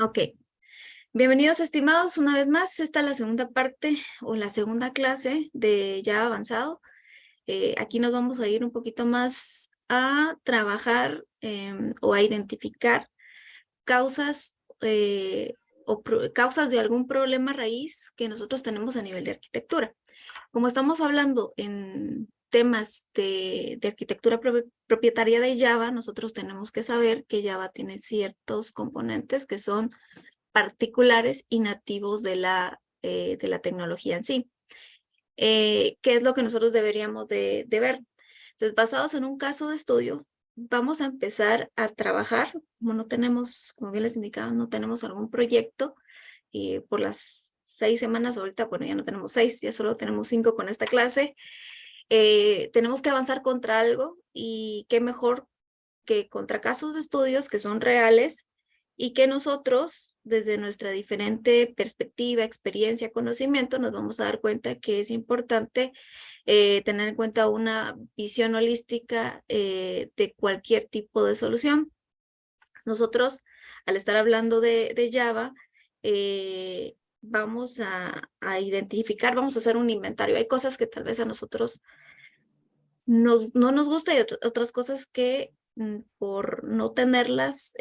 Ok, bienvenidos estimados una vez más. Esta es la segunda parte o la segunda clase de Java avanzado. Aquí nos vamos a ir un poquito más a trabajar o a identificar causas causas de algún problema raíz que nosotros tenemos a nivel de arquitectura. Como estamos hablando en temas de arquitectura propietaria de Java, nosotros tenemos que saber que Java tiene ciertos componentes que son particulares y nativos de la tecnología en sí. ¿Qué es lo que nosotros deberíamos de ver? Entonces, basados en un caso de estudio, vamos a empezar a trabajar, como no tenemos, como bien les indicaba, no tenemos algún proyecto por las 6 semanas, ahorita, bueno, ya no tenemos 6, ya solo tenemos 5 con esta clase. Tenemos que avanzar contra algo y qué mejor que contra casos de estudios que son reales y que nosotros, desde nuestra diferente perspectiva, experiencia, conocimiento, nos vamos a dar cuenta que es importante tener en cuenta una visión holística de cualquier tipo de solución. Nosotros, al estar hablando de Java, vamos a identificar, vamos a hacer un inventario. Hay cosas que tal vez a nosotros no nos gusta y otras cosas que por no tenerlas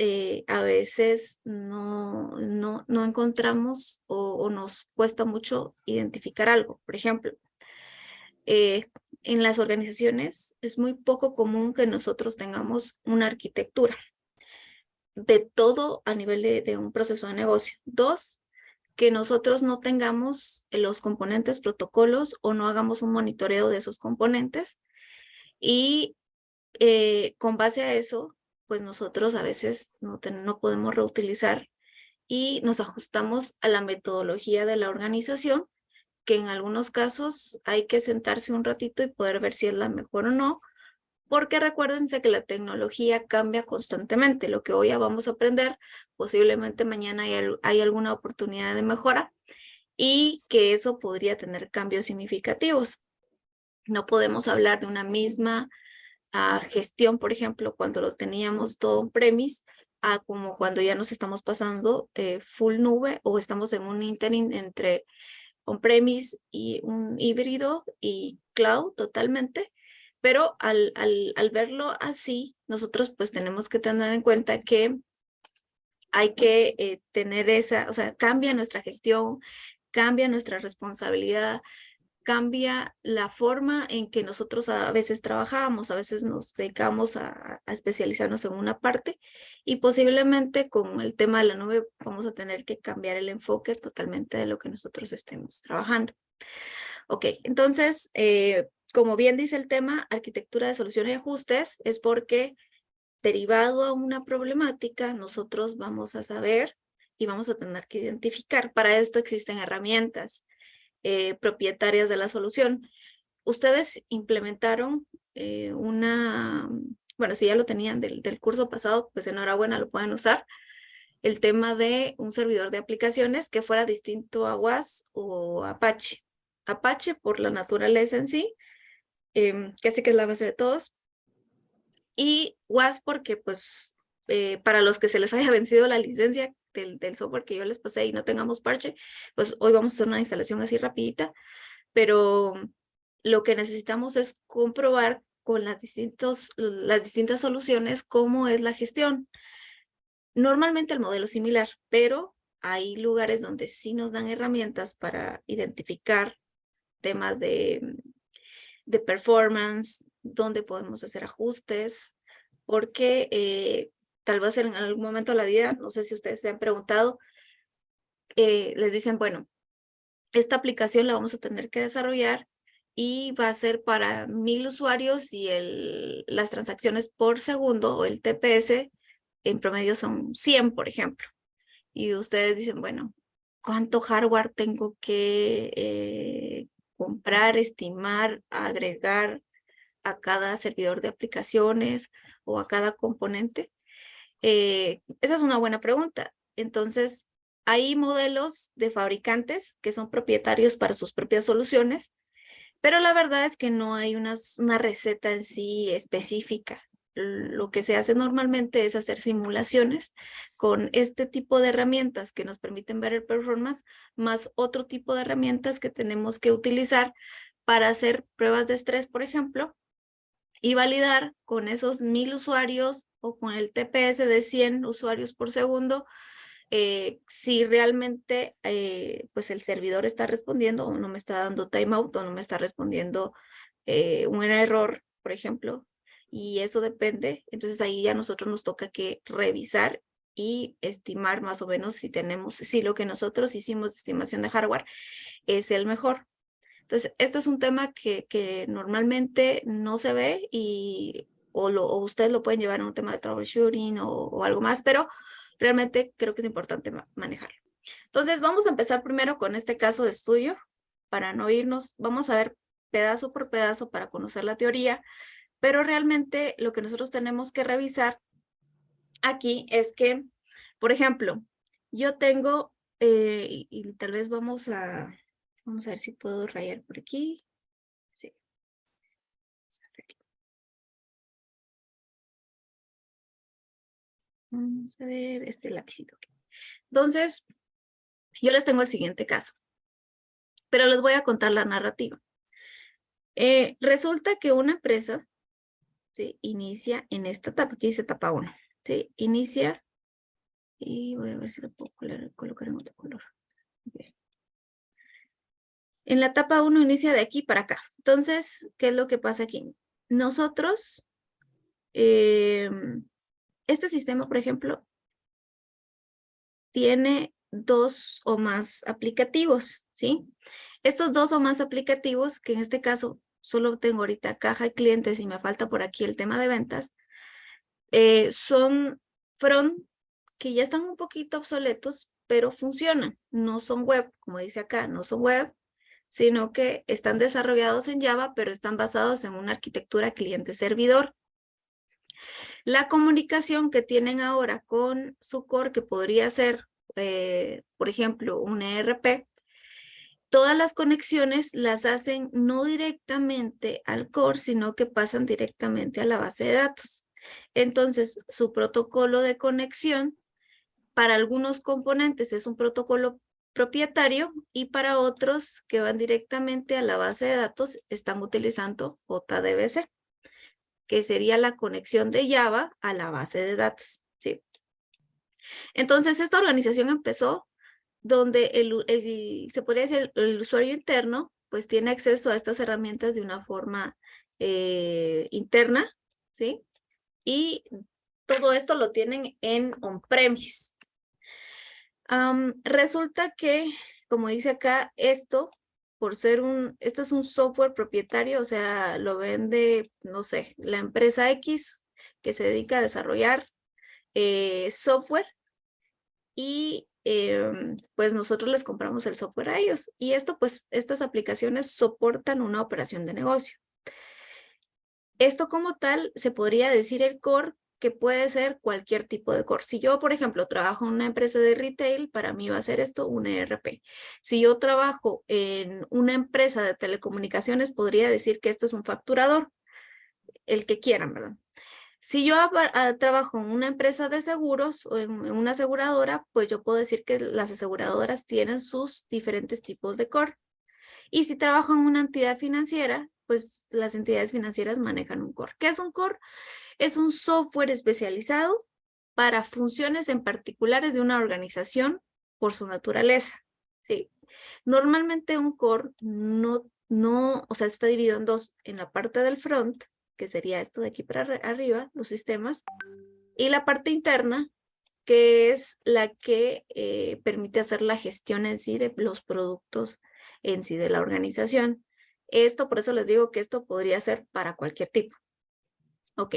a veces no encontramos o nos cuesta mucho identificar algo. Por ejemplo, en las organizaciones es muy poco común que nosotros tengamos una arquitectura de todo a nivel de un proceso de negocio. Dos, que nosotros no tengamos los componentes, protocolos o no hagamos un monitoreo de esos componentes. Y con base a eso, pues nosotros a veces no podemos reutilizar y nos ajustamos a la metodología de la organización, que en algunos casos hay que sentarse un ratito y poder ver si es la mejor o no, porque recuérdense que la tecnología cambia constantemente. Lo que hoy ya vamos a aprender, posiblemente mañana hay alguna oportunidad de mejora y que eso podría tener cambios significativos. No podemos hablar de una misma gestión, por ejemplo, cuando lo teníamos todo on-premise, a como cuando ya nos estamos pasando full nube o estamos en un interim entre on-premise y un híbrido y cloud totalmente. Pero al verlo así, nosotros pues tenemos que tener en cuenta que hay que tener o sea, cambia nuestra gestión, cambia nuestra responsabilidad, cambia la forma en que nosotros a veces trabajamos, a veces nos dedicamos a especializarnos en una parte y posiblemente con el tema de la nube vamos a tener que cambiar el enfoque totalmente de lo que nosotros estemos trabajando. Ok, entonces, como bien dice el tema, arquitectura de solución y ajustes es porque derivado a una problemática, nosotros vamos a saber y vamos a tener que identificar. Para esto existen herramientas propietarias de la solución. Ustedes implementaron bueno, si ya lo tenían del curso pasado, pues enhorabuena, lo pueden usar. El tema de un servidor de aplicaciones que fuera distinto a WAS o Apache. Apache por la naturaleza en sí, que sé que es la base de todos, y WAS porque pues para los que se les haya vencido la licencia del software que yo les pasé y no tengamos parche, pues hoy vamos a hacer una instalación así rapidita, pero lo que necesitamos es comprobar con las distintas soluciones cómo es la gestión. Normalmente el modelo es similar, pero hay lugares donde sí nos dan herramientas para identificar temas de performance, donde podemos hacer ajustes, porque tal vez en algún momento de la vida, no sé si ustedes se han preguntado, les dicen, bueno, esta aplicación la vamos a tener que desarrollar y va a ser para 1000 usuarios y las transacciones por segundo o el TPS en promedio son 100, por ejemplo. Y ustedes dicen, bueno, ¿cuánto hardware tengo que comprar, estimar, agregar a cada servidor de aplicaciones o a cada componente? Esa es una buena pregunta. Entonces, hay modelos de fabricantes que son propietarios para sus propias soluciones, pero la verdad es que no hay una receta en sí específica. lo que se hace normalmente es hacer simulaciones con este tipo de herramientas que nos permiten ver el performance, más otro tipo de herramientas que tenemos que utilizar para hacer pruebas de estrés, por ejemplo, y validar con esos 1000 usuarios o con el TPS de 100 usuarios por segundo, si realmente pues el servidor está respondiendo o no me está dando timeout o no me está respondiendo un error, por ejemplo, y eso depende. Entonces ahí ya a nosotros nos toca que revisar y estimar más o menos si lo que nosotros hicimos de estimación de hardware es el mejor. Entonces, esto es un tema que normalmente no se ve o ustedes lo pueden llevar a un tema de troubleshooting o algo más, pero realmente creo que es importante manejarlo. Entonces, vamos a empezar primero con este caso de estudio para no irnos. Vamos a ver pedazo por pedazo para conocer la teoría, pero realmente lo que nosotros tenemos que revisar aquí es que, por ejemplo, yo tengo, y tal vez vamos a ver si puedo rayar por aquí. Sí. Vamos a ver este lapicito. Entonces, yo les tengo el siguiente caso, pero les voy a contar la narrativa. Resulta que una empresa, ¿sí?, inicia en esta etapa, aquí dice etapa 1, ¿sí? Inicia, y voy a ver si lo puedo colocar en otro color. Okay. En la etapa 1 inicia de aquí para acá. Entonces, ¿qué es lo que pasa aquí? Nosotros, este sistema, por ejemplo, tiene 2 o más aplicativos, ¿sí? Estos 2 o más aplicativos, que en este caso solo tengo ahorita caja de clientes y me falta por aquí el tema de ventas, son front que ya están un poquito obsoletos, pero funcionan. No son web, como dice acá, no son web, sino que están desarrollados en Java, pero están basados en una arquitectura cliente-servidor. La comunicación que tienen ahora con su core, que podría ser, por ejemplo, un ERP, todas las conexiones las hacen no directamente al core, sino que pasan directamente a la base de datos. Entonces, su protocolo de conexión para algunos componentes es un protocolo propietario y para otros que van directamente a la base de datos están utilizando JDBC, que sería la conexión de Java a la base de datos, ¿sí? Entonces, esta organización empezó donde se podría decir el usuario interno, pues tiene acceso a estas herramientas de una forma interna, ¿sí? Y todo esto lo tienen en on-premise. Resulta que, como dice acá, esto es un software propietario, o sea, lo vende, no sé, la empresa X que se dedica a desarrollar software y pues nosotros les compramos el software a ellos. Y esto, pues, estas aplicaciones soportan una operación de negocio. Esto como tal, se podría decir el core, que puede ser cualquier tipo de core. Si yo, por ejemplo, trabajo en una empresa de retail, para mí va a ser esto un ERP. Si yo trabajo en una empresa de telecomunicaciones, podría decir que esto es un facturador, el que quieran, ¿verdad? Si yo trabajo en una empresa de seguros o en una aseguradora, pues yo puedo decir que las aseguradoras tienen sus diferentes tipos de core. Y si trabajo en una entidad financiera, pues las entidades financieras manejan un core. ¿Qué es un core? Es un software especializado para funciones en particulares de una organización por su naturaleza. ¿Sí? Normalmente un core o sea, está dividido en dos, en la parte del front, que sería esto de aquí para arriba, los sistemas, y la parte interna, que es la que permite hacer la gestión en sí de los productos en sí de la organización. Esto, por eso les digo que esto podría ser para cualquier tipo. Ok.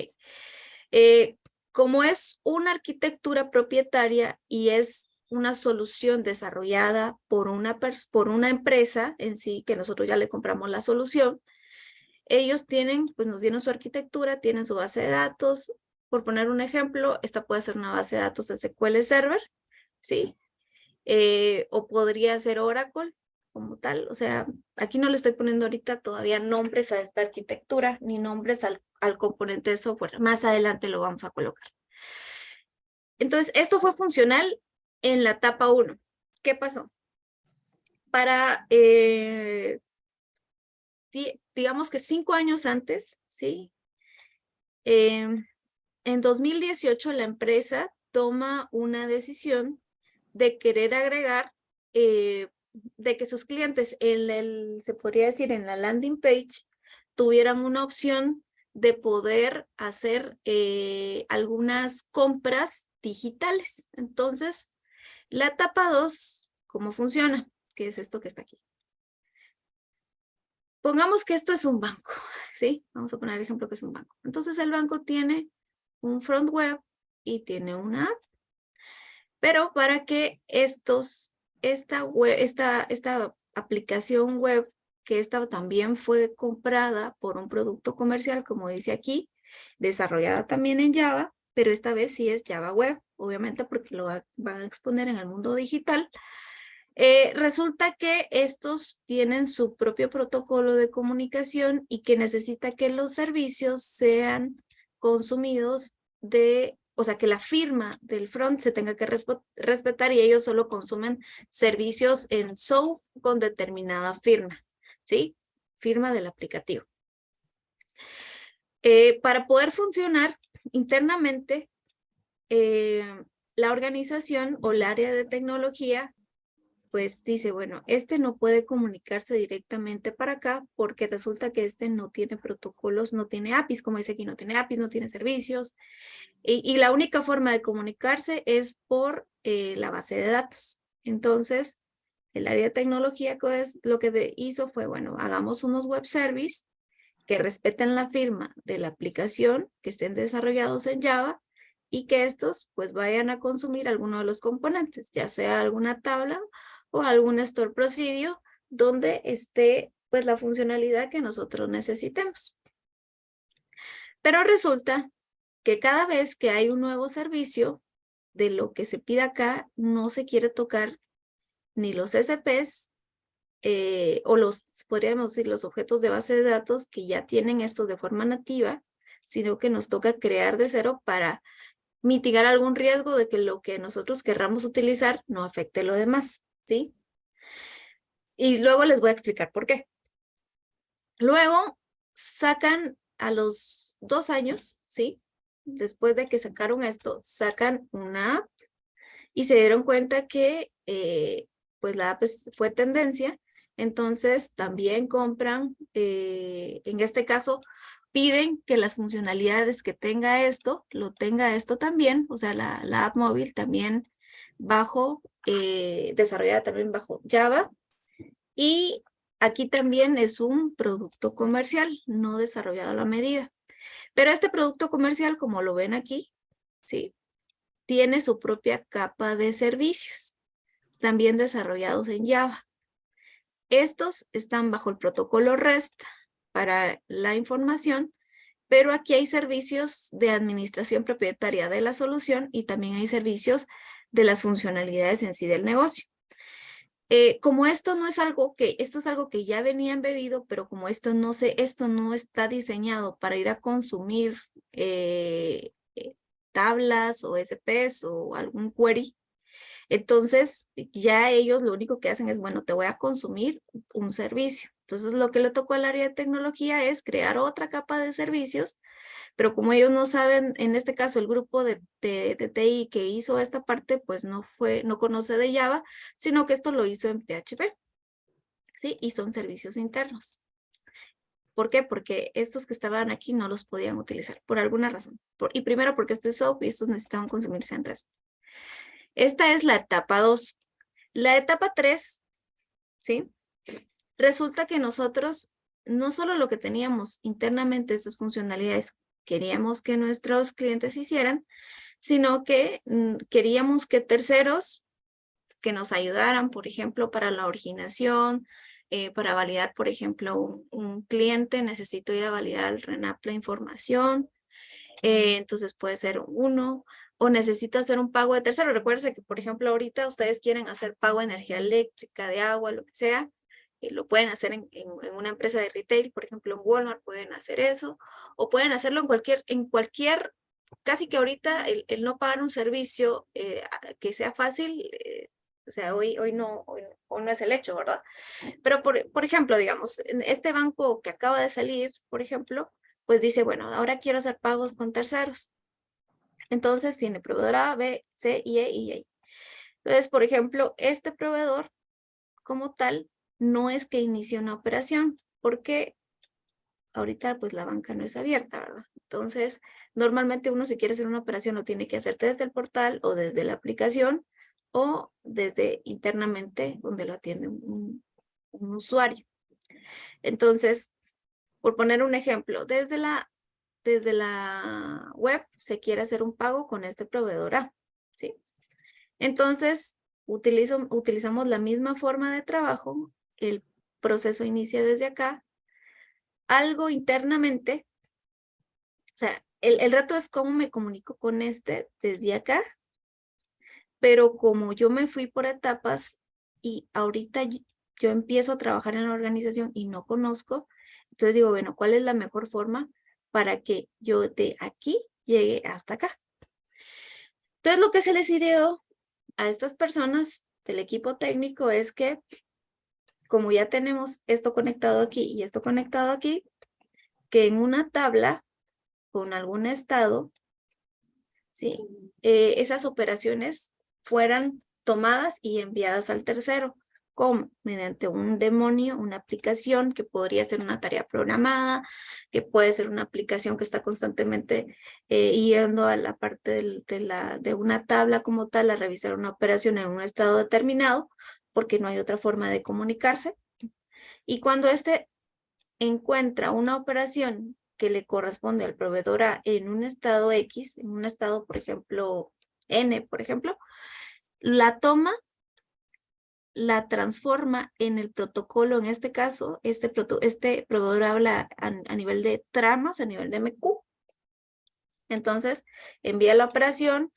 Como es una arquitectura propietaria y es una solución desarrollada por una empresa en sí, que nosotros ya le compramos la solución, ellos pues nos dieron su arquitectura, tienen su base de datos. Por poner un ejemplo, esta puede ser una base de datos de SQL Server, ¿sí? O podría ser Oracle, como tal. O sea, aquí no le estoy poniendo ahorita todavía nombres a esta arquitectura, ni nombres al componente de software. Más adelante lo vamos a colocar. Entonces, esto fue funcional en la etapa 1. ¿Qué pasó? Para, digamos que 5 años antes, ¿sí? En 2018 la empresa toma una decisión de querer agregar, de que sus clientes se podría decir en la landing page, tuvieran una opción de poder hacer algunas compras digitales. Entonces, la etapa 2, ¿cómo funciona? ¿Qué es esto que está aquí? Pongamos que esto es un banco, ¿sí? Vamos a poner el ejemplo que es un banco. Entonces, el banco tiene un front web y tiene una app. Pero para que esta aplicación web, que esta también fue comprada por un producto comercial, como dice aquí, desarrollada también en Java, pero esta vez sí es Java Web, obviamente porque lo van a exponer en el mundo digital. Resulta que estos tienen su propio protocolo de comunicación y que necesita que los servicios sean consumidos o sea, que la firma del front se tenga que respetar y ellos solo consumen servicios en SOAP con determinada firma, ¿sí? Firma del aplicativo. Para poder funcionar internamente, la organización o el área de tecnología pues dice, bueno, este no puede comunicarse directamente para acá porque resulta que este no tiene protocolos, no tiene APIs, como dice aquí, no tiene APIs, no tiene servicios. Y la única forma de comunicarse es por la base de datos. Entonces, el área de tecnología lo que hizo fue, bueno, hagamos unos web service que respeten la firma de la aplicación, que estén desarrollados en Java y que estos pues vayan a consumir alguno de los componentes, ya sea alguna tabla o algún store procedure donde esté pues la funcionalidad que nosotros necesitemos. Pero resulta que cada vez que hay un nuevo servicio, de lo que se pide acá, no se quiere tocar ni los SPs o podríamos decir, los objetos de base de datos que ya tienen esto de forma nativa, sino que nos toca crear de cero para mitigar algún riesgo de que lo que nosotros querramos utilizar no afecte lo demás, ¿sí? Y luego les voy a explicar por qué. Luego sacan a los 2 años, ¿sí? Después de que sacaron esto, sacan una app y se dieron cuenta que pues la app fue tendencia. Entonces también compran, en este caso, piden que las funcionalidades que tenga esto, lo tenga esto también, o sea, la app móvil también desarrollada también bajo Java. Y aquí también es un producto comercial, no desarrollado a la medida. Pero este producto comercial, como lo ven aquí, ¿sí? Tiene su propia capa de servicios, también desarrollados en Java. Estos están bajo el protocolo REST para la información, pero aquí hay servicios de administración propietaria de la solución y también hay servicios de las funcionalidades en sí del negocio. Como esto es algo que ya venía embebido, pero como esto no está diseñado para ir a consumir tablas o SPs o algún query, entonces ya ellos lo único que hacen es, bueno, te voy a consumir un servicio. Entonces lo que le tocó al área de tecnología es crear otra capa de servicios, pero como ellos no saben, en este caso el grupo de TI que hizo esta parte, pues no conoce de Java, sino que esto lo hizo en PHP, ¿sí? Y son servicios internos. ¿Por qué? Porque estos que estaban aquí no los podían utilizar por alguna razón. Y primero porque esto es SOAP y estos necesitaban consumirse en REST. Esta es la etapa 2. La etapa 3, ¿sí? Resulta que nosotros, no solo lo que teníamos internamente, estas funcionalidades, queríamos que nuestros clientes hicieran, sino que queríamos que terceros que nos ayudaran, por ejemplo, para la originación, para validar, por ejemplo, un cliente, necesito ir a validar el RENAP la información, entonces puede ser uno, o necesito hacer un pago de tercero. Recuérdense que, por ejemplo, ahorita ustedes quieren hacer pago de energía eléctrica, de agua, lo que sea, lo pueden hacer en una empresa de retail, por ejemplo en Walmart pueden hacer eso, o pueden hacerlo en cualquier, casi que ahorita el no pagar un servicio que sea fácil, o sea, hoy no es el hecho, ¿verdad? Pero por ejemplo, digamos, en este banco que acaba de salir, por ejemplo, pues dice, bueno, ahora quiero hacer pagos con terceros. Entonces tiene proveedor A, B, C y E y I. Entonces, por ejemplo, este proveedor como tal no es que inicie una operación, porque ahorita pues la banca no es abierta, ¿verdad? Entonces, normalmente uno si quiere hacer una operación lo tiene que hacer desde el portal o desde la aplicación o desde internamente donde lo atiende un usuario. Entonces, por poner un ejemplo, desde la web se quiere hacer un pago con este proveedor A, ¿sí? Entonces, utilizamos la misma forma de trabajo, el proceso inicia desde acá, algo internamente, o sea, el reto es cómo me comunico con este desde acá, pero como yo me fui por etapas y ahorita yo empiezo a trabajar en la organización y no conozco, entonces digo, bueno, ¿cuál es la mejor forma para que yo de aquí llegue hasta acá? Entonces lo que se les ideó a estas personas del equipo técnico es que como ya tenemos esto conectado aquí y esto conectado aquí, que en una tabla con algún estado, ¿sí? Esas operaciones fueran tomadas y enviadas al tercero. ¿Cómo? Mediante un demonio, una aplicación que podría ser una tarea programada, que puede ser una aplicación que está constantemente yendo a la parte de una tabla como tal a revisar una operación en un estado determinado, porque no hay otra forma de comunicarse. Y cuando este encuentra una operación que le corresponde al proveedor A en un estado X, en un estado, por ejemplo, N, por ejemplo, la toma, la transforma en el protocolo, en este caso, este proveedor habla a nivel de tramas, a nivel de MQ. Entonces, envía la operación,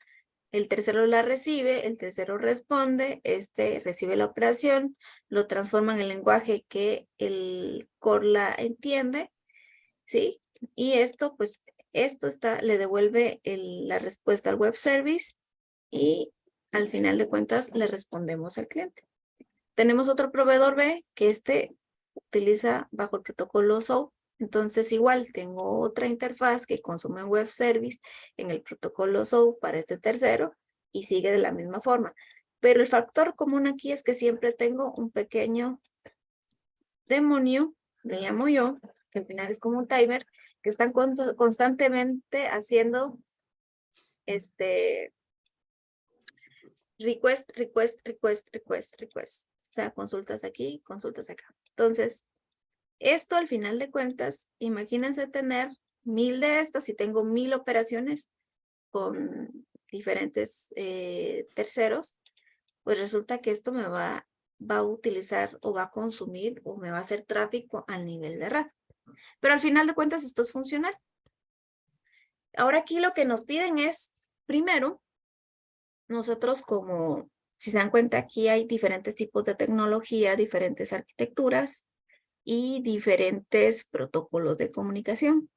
el tercero la recibe, el tercero responde, este recibe la operación, lo transforma en el lenguaje que el core la entiende, ¿sí? Y esto, pues, le devuelve la respuesta al web service y al final de cuentas le respondemos al cliente. Tenemos otro proveedor B que utiliza bajo el protocolo SOAP. Entonces igual tengo otra interfaz que consume un web service en el protocolo SOAP para este tercero y sigue de la misma forma. Pero el factor común aquí es que siempre tengo un pequeño demonio, le llamo yo, que al final es como un timer, que están constantemente haciendo request, request, request, request, request. O sea, consultas aquí, consultas acá. Entonces, esto al final de cuentas, imagínense tener 1000 de estas y tengo 1000 operaciones con diferentes terceros, pues resulta que esto va a utilizar o va a consumir o me va a hacer tráfico al nivel de red. Pero al final de cuentas esto es funcional. Ahora aquí lo que nos piden es, primero, nosotros como, si se dan cuenta, aquí hay diferentes tipos de tecnología, diferentes arquitecturas y diferentes protocolos de comunicación.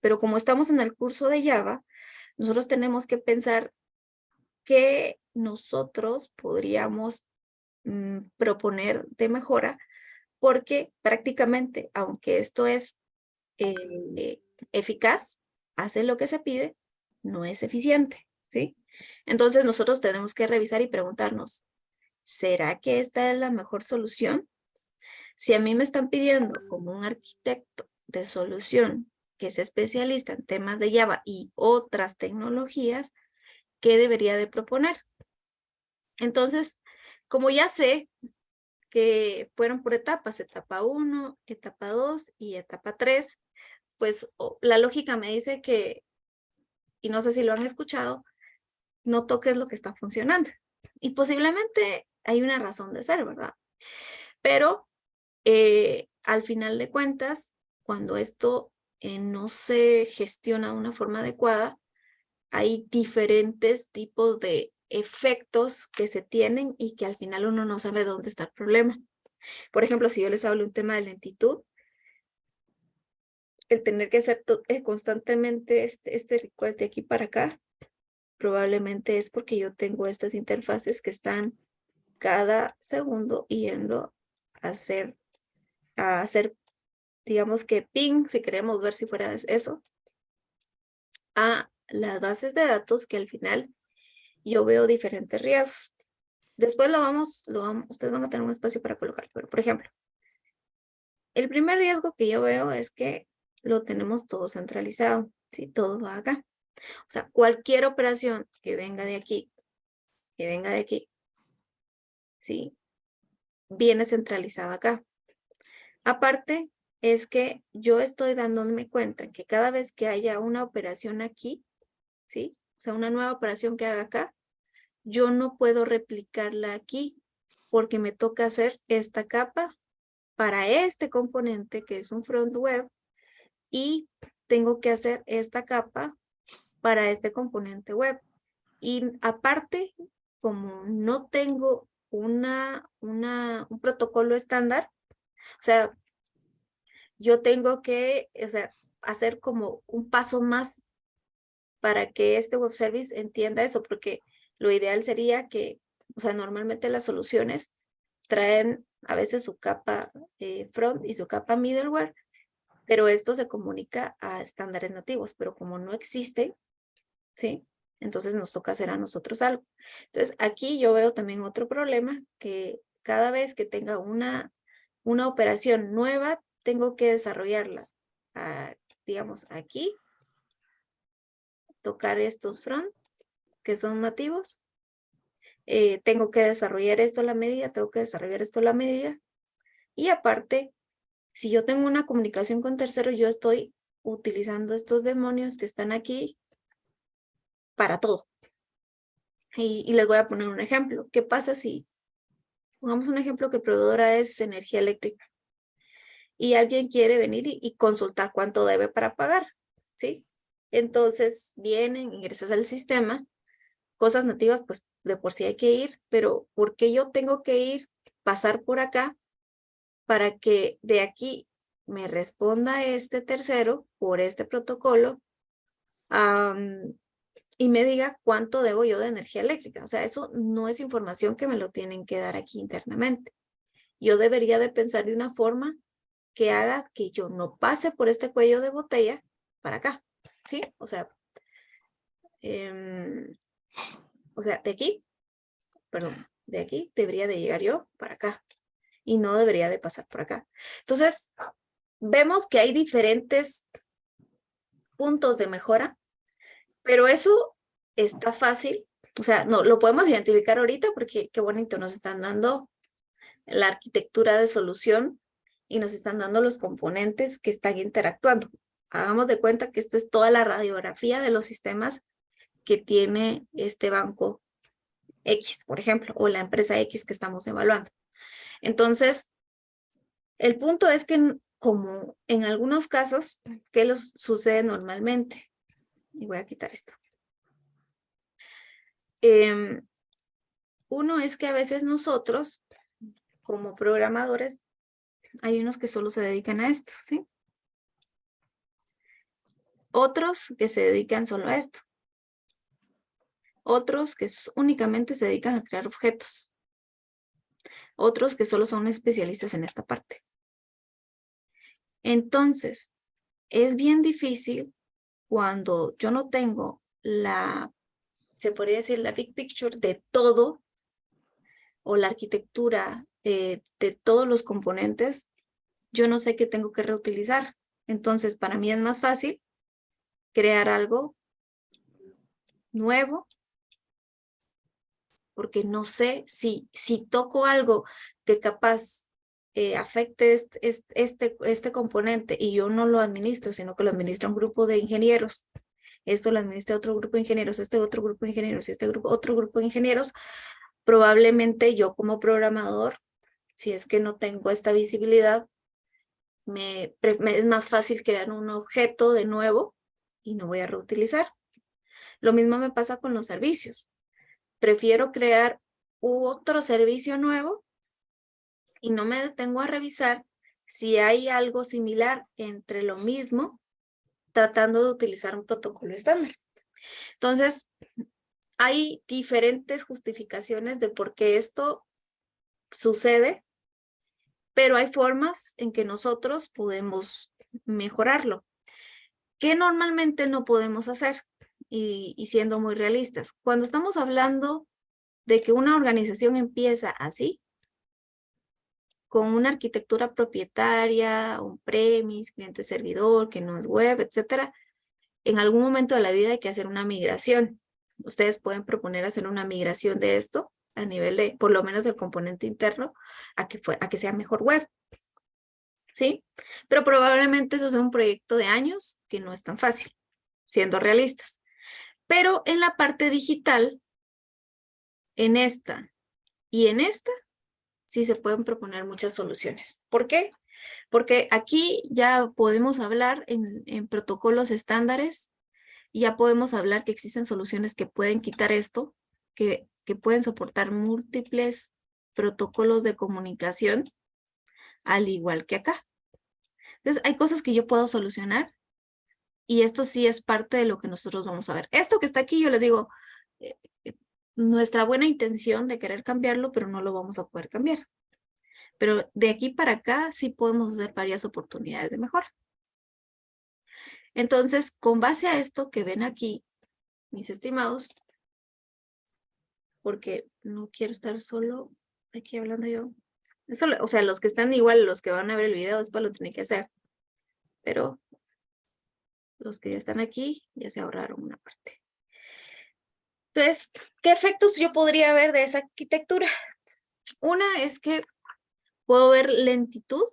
Pero como estamos en el curso de Java, nosotros tenemos que pensar qué nosotros podríamos proponer de mejora, porque prácticamente, aunque esto es eficaz, hace lo que se pide, no es eficiente, ¿sí? Entonces nosotros tenemos que revisar y preguntarnos, ¿será que esta es la mejor solución? Si a mí me están pidiendo como un arquitecto de solución que es especialista en temas de Java y otras tecnologías, ¿qué debería de proponer? Entonces, como ya sé que fueron por etapas, etapa 1, etapa 2 y etapa 3, pues la lógica me dice que, y no sé si lo han escuchado, no toques lo que está funcionando. Y posiblemente hay una razón de ser, ¿verdad? Pero al final de cuentas, cuando esto no se gestiona de una forma adecuada, hay diferentes tipos de efectos que se tienen y que al final uno no sabe dónde está el problema. Por ejemplo, si yo les hablo un tema de lentitud, el tener que hacer constantemente este request de aquí para acá, probablemente es porque yo tengo estas interfaces que están cada segundo yendo a hacer, digamos que ping, si queremos ver si fuera eso, a las bases de datos que al final yo veo diferentes riesgos. Después ustedes van a tener un espacio para colocar, pero por ejemplo, el primer riesgo que yo veo es que lo tenemos todo centralizado, ¿sí? Todo va acá. O sea, cualquier operación que venga de aquí, ¿sí? Viene centralizada acá. Aparte, es que yo estoy dándome cuenta que cada vez que haya una operación aquí, ¿sí? O sea, una nueva operación que haga acá, yo no puedo replicarla aquí porque me toca hacer esta capa para este componente que es un front web y tengo que hacer esta capa para este componente web. Y aparte, como no tengo un protocolo estándar, o sea, yo tengo que, o sea, hacer como un paso más para que este web service entienda eso, porque lo ideal sería que, o sea, normalmente las soluciones traen a veces su capa front y su capa middleware, pero esto se comunica a estándares nativos, pero como no existe, ¿sí? Entonces nos toca hacer a nosotros algo. Entonces aquí yo veo también otro problema, que cada vez que tenga una operación nueva, tengo que desarrollarla, digamos, aquí, tocar estos front, que son nativos. Tengo que desarrollar esto a la medida, tengo que desarrollar esto a la medida. Y aparte, si yo tengo una comunicación con tercero, yo estoy utilizando estos demonios que están aquí para todo. Y les voy a poner un ejemplo. ¿Qué pasa si, pongamos un ejemplo que el proveedor es energía eléctrica y alguien quiere venir y consultar cuánto debe para pagar? ¿Sí? Entonces vienen, ingresas al sistema, cosas nativas, pues de por sí hay que ir, pero ¿por qué yo tengo que ir, pasar por acá para que de aquí me responda este tercero por este protocolo y me diga cuánto debo yo de energía eléctrica? O sea, eso no es información que me lo tienen que dar aquí internamente. Yo debería de pensar de una forma que haga que yo no pase por este cuello de botella para acá, ¿sí? O sea, de aquí, perdón, de aquí debería de llegar yo para acá y no debería de pasar por acá. Entonces, vemos que hay diferentes puntos de mejora, pero eso está fácil. O sea, no lo podemos identificar ahorita porque qué bonito nos están dando la arquitectura de solución y nos están dando los componentes que están interactuando. Hagamos de cuenta que esto es toda la radiografía de los sistemas que tiene este banco X, por ejemplo, o la empresa X que estamos evaluando. Entonces, el punto es que como en algunos casos, ¿qué sucede normalmente? Y voy a quitar esto. Uno es que a veces nosotros, como programadores, hay unos que solo se dedican a esto, ¿sí? Otros que se dedican solo a esto. Otros que únicamente se dedican a crear objetos. Otros que solo son especialistas en esta parte. Entonces, es bien difícil cuando yo no tengo se podría decir la big picture de todo o la arquitectura de todos los componentes, yo no sé qué tengo que reutilizar. Entonces, para mí es más fácil crear algo nuevo, porque no sé si toco algo que capaz afecte este componente y yo no lo administro, sino que lo administra un grupo de ingenieros. Esto lo administra otro grupo de ingenieros, este otro grupo de ingenieros y otro grupo de ingenieros. Probablemente yo como programador, si es que no tengo esta visibilidad, es más fácil crear un objeto de nuevo y no voy a reutilizar. Lo mismo me pasa con los servicios. Prefiero crear otro servicio nuevo y no me detengo a revisar si hay algo similar entre lo mismo, tratando de utilizar un protocolo estándar. Entonces, hay diferentes justificaciones de por qué esto sucede, pero hay formas en que nosotros podemos mejorarlo, que normalmente no podemos hacer, y siendo muy realistas. Cuando estamos hablando de que una organización empieza así, con una arquitectura propietaria, on-premise, cliente-servidor, que no es web, etcétera, en algún momento de la vida hay que hacer una migración. Ustedes pueden proponer hacer una migración de esto a nivel de, por lo menos, el componente interno, a que sea mejor web. ¿Sí? Pero probablemente eso sea un proyecto de años que no es tan fácil, siendo realistas. Pero en la parte digital, en esta y en esta, sí se pueden proponer muchas soluciones. ¿Por qué? Porque aquí ya podemos hablar en protocolos estándares, y ya podemos hablar que existen soluciones que pueden quitar esto, que pueden soportar múltiples protocolos de comunicación, al igual que acá. Entonces, hay cosas que yo puedo solucionar, y esto sí es parte de lo que nosotros vamos a ver. Esto que está aquí, yo les digo, nuestra buena intención de querer cambiarlo, pero no lo vamos a poder cambiar. Pero de aquí para acá sí podemos hacer varias oportunidades de mejora. Entonces, con base a esto que ven aquí, mis estimados, porque no quiero estar solo aquí hablando yo. Eso, o sea, los que están igual, los que van a ver el video, después lo tienen que hacer. Pero los que ya están aquí, ya se ahorraron una parte. Entonces, ¿qué efectos yo podría ver de esa arquitectura? Una es que puedo ver lentitud.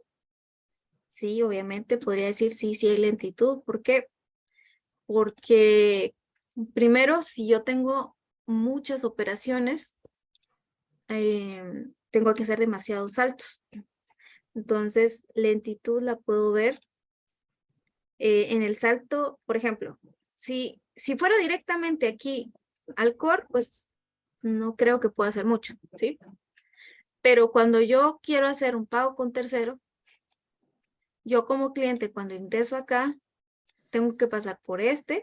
Sí, obviamente podría decir sí hay lentitud. ¿Por qué? Porque primero, si yo tengo muchas operaciones, tengo que hacer demasiados saltos. Entonces, lentitud la puedo ver en el salto. Por ejemplo, si fuera directamente aquí al core, pues no creo que pueda hacer mucho, ¿sí? Pero cuando yo quiero hacer un pago con tercero, yo como cliente, cuando ingreso acá, tengo que pasar por esto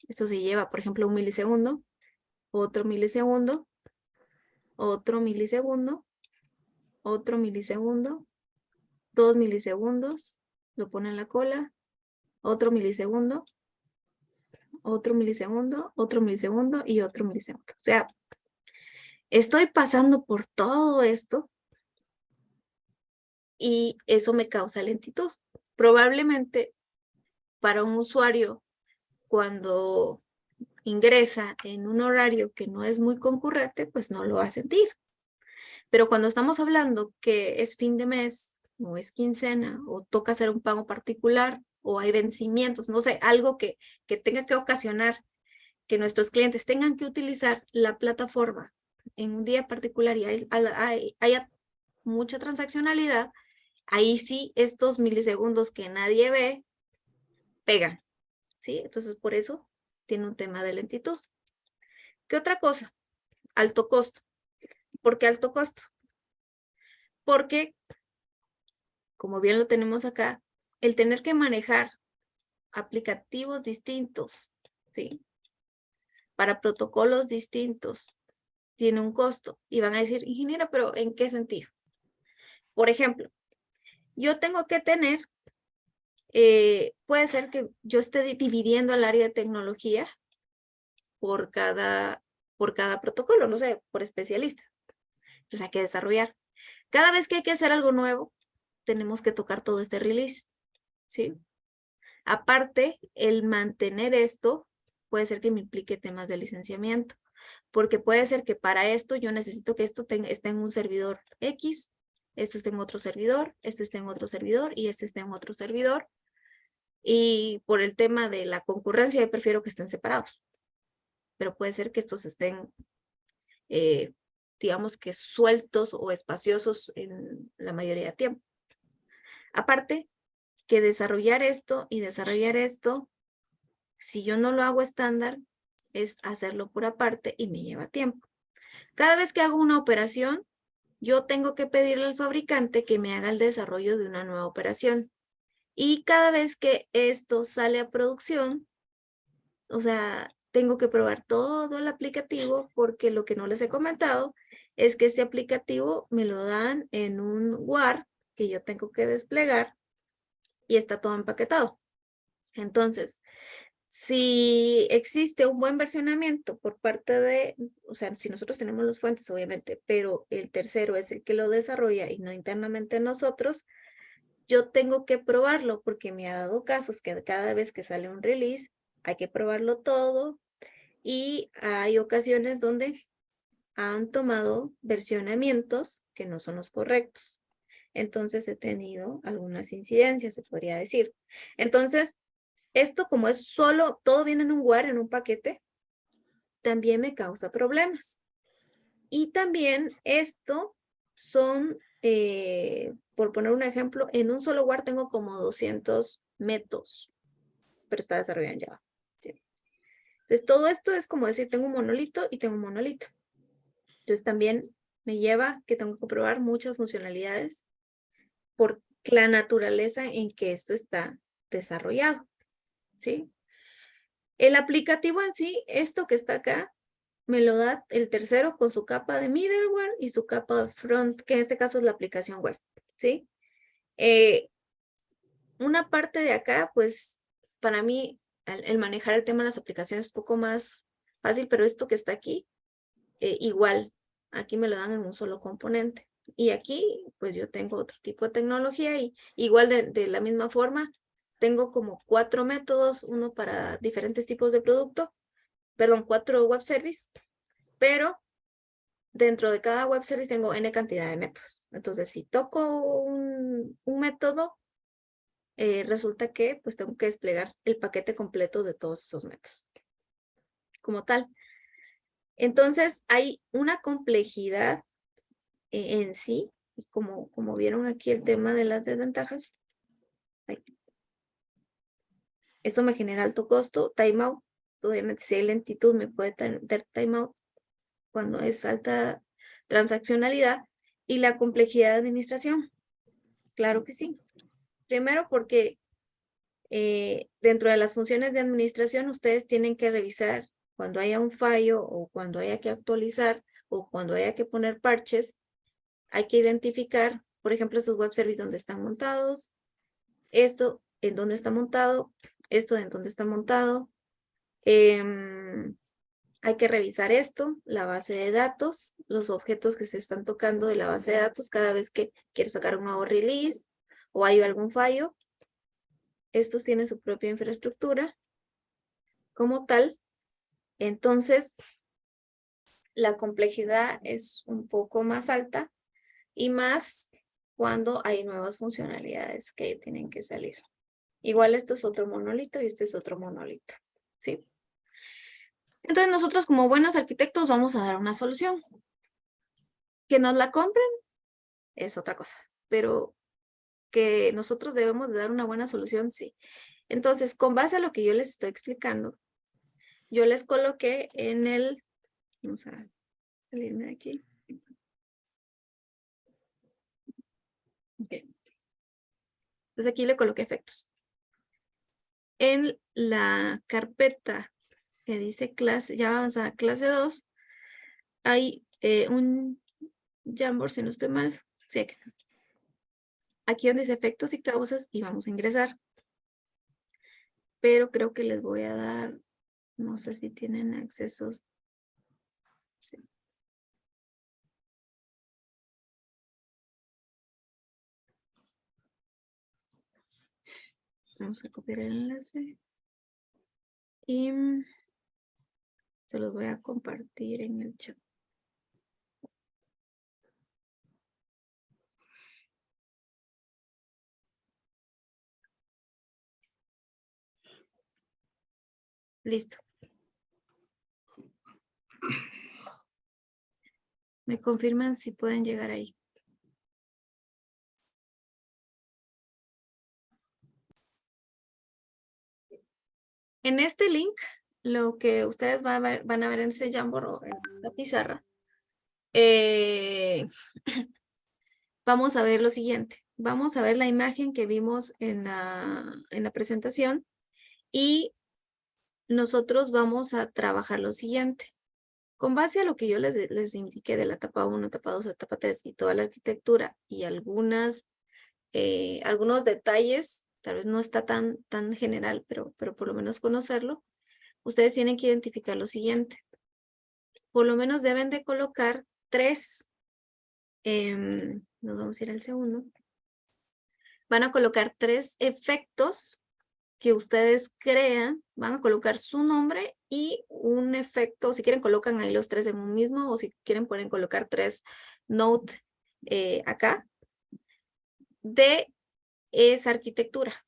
se lleva, por ejemplo, 1 milisegundo, otro milisegundo, otro milisegundo, otro milisegundo, 2 milisegundos, lo pone en la cola, otro milisegundo, otro milisegundo, otro milisegundo y otro milisegundo. O sea, estoy pasando por todo esto y eso me causa lentitud. Probablemente para un usuario, cuando ingresa en un horario que no es muy concurrente, pues no lo va a sentir. Pero cuando estamos hablando que es fin de mes, o es quincena, o toca hacer un pago particular, o hay vencimientos, no sé, algo que tenga que ocasionar que nuestros clientes tengan que utilizar la plataforma en un día particular y haya mucha transaccionalidad, ahí sí estos milisegundos que nadie ve pegan, ¿sí? Entonces por eso tiene un tema de lentitud. ¿Qué otra cosa? Alto costo. ¿Por qué alto costo? Porque, como bien lo tenemos acá, el tener que manejar aplicativos distintos, ¿sí? Para protocolos distintos, tiene un costo. Y van a decir, ingeniera, ¿pero en qué sentido? Por ejemplo, yo tengo que tener, puede ser que yo esté dividiendo el área de tecnología por cada protocolo, no sé, por especialista. Entonces hay que desarrollar. Cada vez que hay que hacer algo nuevo, tenemos que tocar todo este release, ¿sí? Aparte, el mantener esto puede ser que me implique temas de licenciamiento, porque puede ser que para esto yo necesito que esto esté en un servidor X, esto esté en otro servidor, este esté en otro servidor y este esté en otro servidor. Y por el tema de la concurrencia, yo prefiero que estén separados. Pero puede ser que estos estén, digamos que sueltos o espaciosos en la mayoría de tiempo. Aparte, que desarrollar esto y desarrollar esto, si yo no lo hago estándar, es hacerlo por aparte y me lleva tiempo. Cada vez que hago una operación, yo tengo que pedirle al fabricante que me haga el desarrollo de una nueva operación. Y cada vez que esto sale a producción, o sea, tengo que probar todo el aplicativo porque lo que no les he comentado es que este aplicativo me lo dan en un WAR que yo tengo que desplegar y está todo empaquetado. Entonces, si existe un buen versionamiento por parte de, o sea, si nosotros tenemos las fuentes, obviamente, pero el tercero es el que lo desarrolla y no internamente nosotros, yo tengo que probarlo porque me ha dado casos que cada vez que sale un release hay que probarlo todo y hay ocasiones donde han tomado versionamientos que no son los correctos. Entonces he tenido algunas incidencias, se podría decir. Entonces, esto como es solo, todo viene en un WAR, en un paquete, también me causa problemas. Y también esto son, por poner un ejemplo, en un solo WAR tengo como 200 métodos, pero está desarrollado en Java. ¿Sí? Entonces, todo esto es como decir, tengo un monolito y tengo un monolito. Entonces, también me lleva que tengo que probar muchas funcionalidades por la naturaleza en que esto está desarrollado. ¿Sí? El aplicativo en sí, esto que está acá, me lo da el tercero con su capa de middleware y su capa de front, que en este caso es la aplicación web, ¿sí? Una parte de acá, pues, para mí, el manejar el tema de las aplicaciones es un poco más fácil, pero esto que está aquí, igual, aquí me lo dan en un solo componente. Y aquí, pues, yo tengo otro tipo de tecnología y igual de la misma forma, tengo como 4 métodos, uno para diferentes tipos de producto, perdón, 4 web service, pero dentro de cada web service tengo N cantidad de métodos. Entonces, si toco un método, resulta que pues tengo que desplegar el paquete completo de todos esos métodos como tal. Entonces, hay una complejidad en sí, y como vieron aquí el tema de las desventajas. Esto me genera alto costo, timeout. Obviamente, si hay lentitud, me puede dar timeout cuando es alta transaccionalidad. Y la complejidad de administración. Claro que sí. Primero porque dentro de las funciones de administración ustedes tienen que revisar cuando haya un fallo o cuando haya que actualizar o cuando haya que poner parches. Hay que identificar, por ejemplo, esos web services donde están montados, esto en dónde está montado, esto en dónde está montado. Hay que revisar esto, la base de datos, los objetos que se están tocando de la base de datos cada vez que quiero sacar un nuevo release o hay algún fallo. Estos tienen su propia infraestructura como tal. Entonces, la complejidad es un poco más alta y más cuando hay nuevas funcionalidades que tienen que salir. Igual esto es otro monolito y este es otro monolito, ¿sí? Entonces nosotros como buenos arquitectos vamos a dar una solución. Que nos la compren es otra cosa, pero que nosotros debemos de dar una buena solución, sí. Entonces, con base a lo que yo les estoy explicando, yo les coloqué en el, vamos a salirme de aquí. Okay. Entonces aquí le coloqué efectos. En la carpeta que dice clase, ya vamos a clase 2, hay un Jamboard, si no estoy mal. Sí, aquí está. Aquí donde dice efectos y causas y vamos a ingresar. Pero creo que les voy a dar, no sé si tienen accesos. Sí. Vamos a copiar el enlace. Y se los voy a compartir en el chat. Listo. Me confirman si pueden llegar ahí. En este link, lo que ustedes van a ver en ese Jamboard o en la pizarra, vamos a ver lo siguiente. Vamos a ver la imagen que vimos en la presentación y nosotros vamos a trabajar lo siguiente. Con base a lo que yo les indiqué de la etapa 1, etapa 2, etapa 3 y toda la arquitectura y algunos detalles, tal vez no está tan general, pero por lo menos conocerlo, ustedes tienen que identificar lo siguiente. Por lo menos deben de colocar 3, nos vamos a ir al segundo. Van a colocar 3 efectos que ustedes crean, van a colocar su nombre y un efecto, si quieren colocan ahí los 3 en un mismo, o si quieren pueden colocar 3 note acá, de esa arquitectura.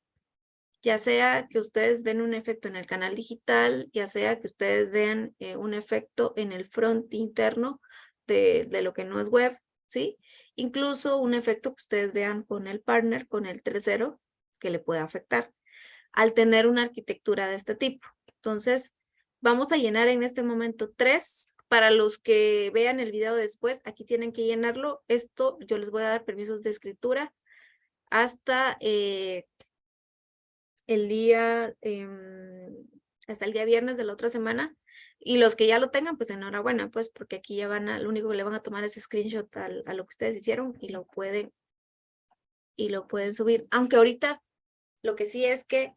Ya sea que ustedes ven un efecto en el canal digital, ya sea que ustedes vean un efecto en el front interno de lo que no es web, ¿sí? Incluso un efecto que ustedes vean con el partner, con el 3.0, que le puede afectar al tener una arquitectura de este tipo. Entonces, vamos a llenar en este momento 3. Para los que vean el video después, aquí tienen que llenarlo. Esto yo les voy a dar permisos de escritura hasta hasta el día viernes de la otra semana. Y los que ya lo tengan, pues enhorabuena, pues porque aquí ya lo único que le van a tomar es screenshot a lo que ustedes hicieron y lo pueden subir. Aunque ahorita lo que sí es que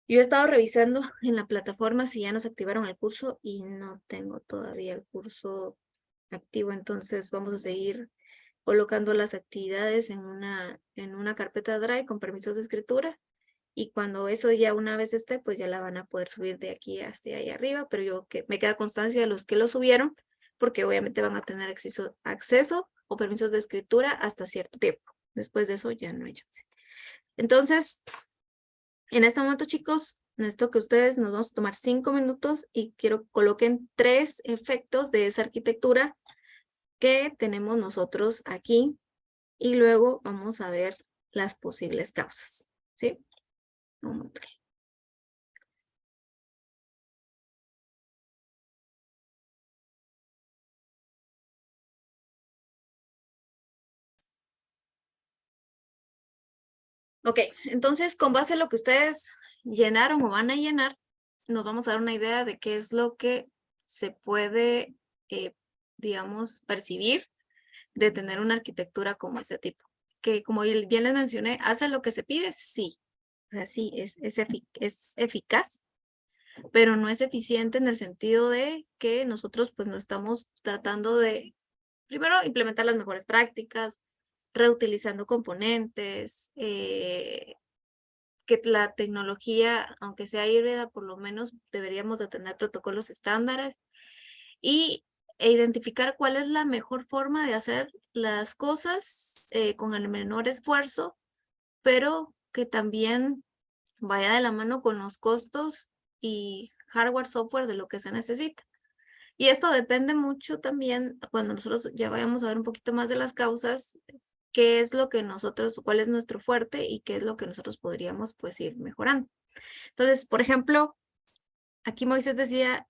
yo he estado revisando en la plataforma si ya nos activaron el curso y no tengo todavía el curso activo, entonces vamos a seguir colocando las actividades en una carpeta Drive con permisos de escritura y cuando eso ya una vez esté, pues ya la van a poder subir de aquí hasta ahí arriba, pero yo que me queda constancia de los que lo subieron, porque obviamente van a tener acceso o permisos de escritura hasta cierto tiempo. Después de eso ya no hay chance. Entonces, en este momento, chicos, necesito que ustedes nos vamos a tomar 5 minutos y quiero que coloquen 3 efectos de esa arquitectura que tenemos nosotros aquí y luego vamos a ver las posibles causas, ¿sí? Vamos a ver. Ok, entonces con base en lo que ustedes llenaron o van a llenar, nos vamos a dar una idea de qué es lo que se puede, digamos, percibir de tener una arquitectura como ese tipo. Que como bien les mencioné, ¿hace lo que se pide? Sí. O sea, sí, es eficaz, pero no es eficiente en el sentido de que nosotros pues no estamos tratando de, primero, implementar las mejores prácticas, reutilizando componentes, que la tecnología, aunque sea híbrida, por lo menos deberíamos de tener protocolos estándares e identificar cuál es la mejor forma de hacer las cosas con el menor esfuerzo, pero que también vaya de la mano con los costos y hardware, software de lo que se necesita. Y esto depende mucho también cuando nosotros ya vayamos a ver un poquito más de las causas, qué es lo que cuál es nuestro fuerte y qué es lo que nosotros podríamos pues ir mejorando. Entonces, por ejemplo, aquí Moisés decía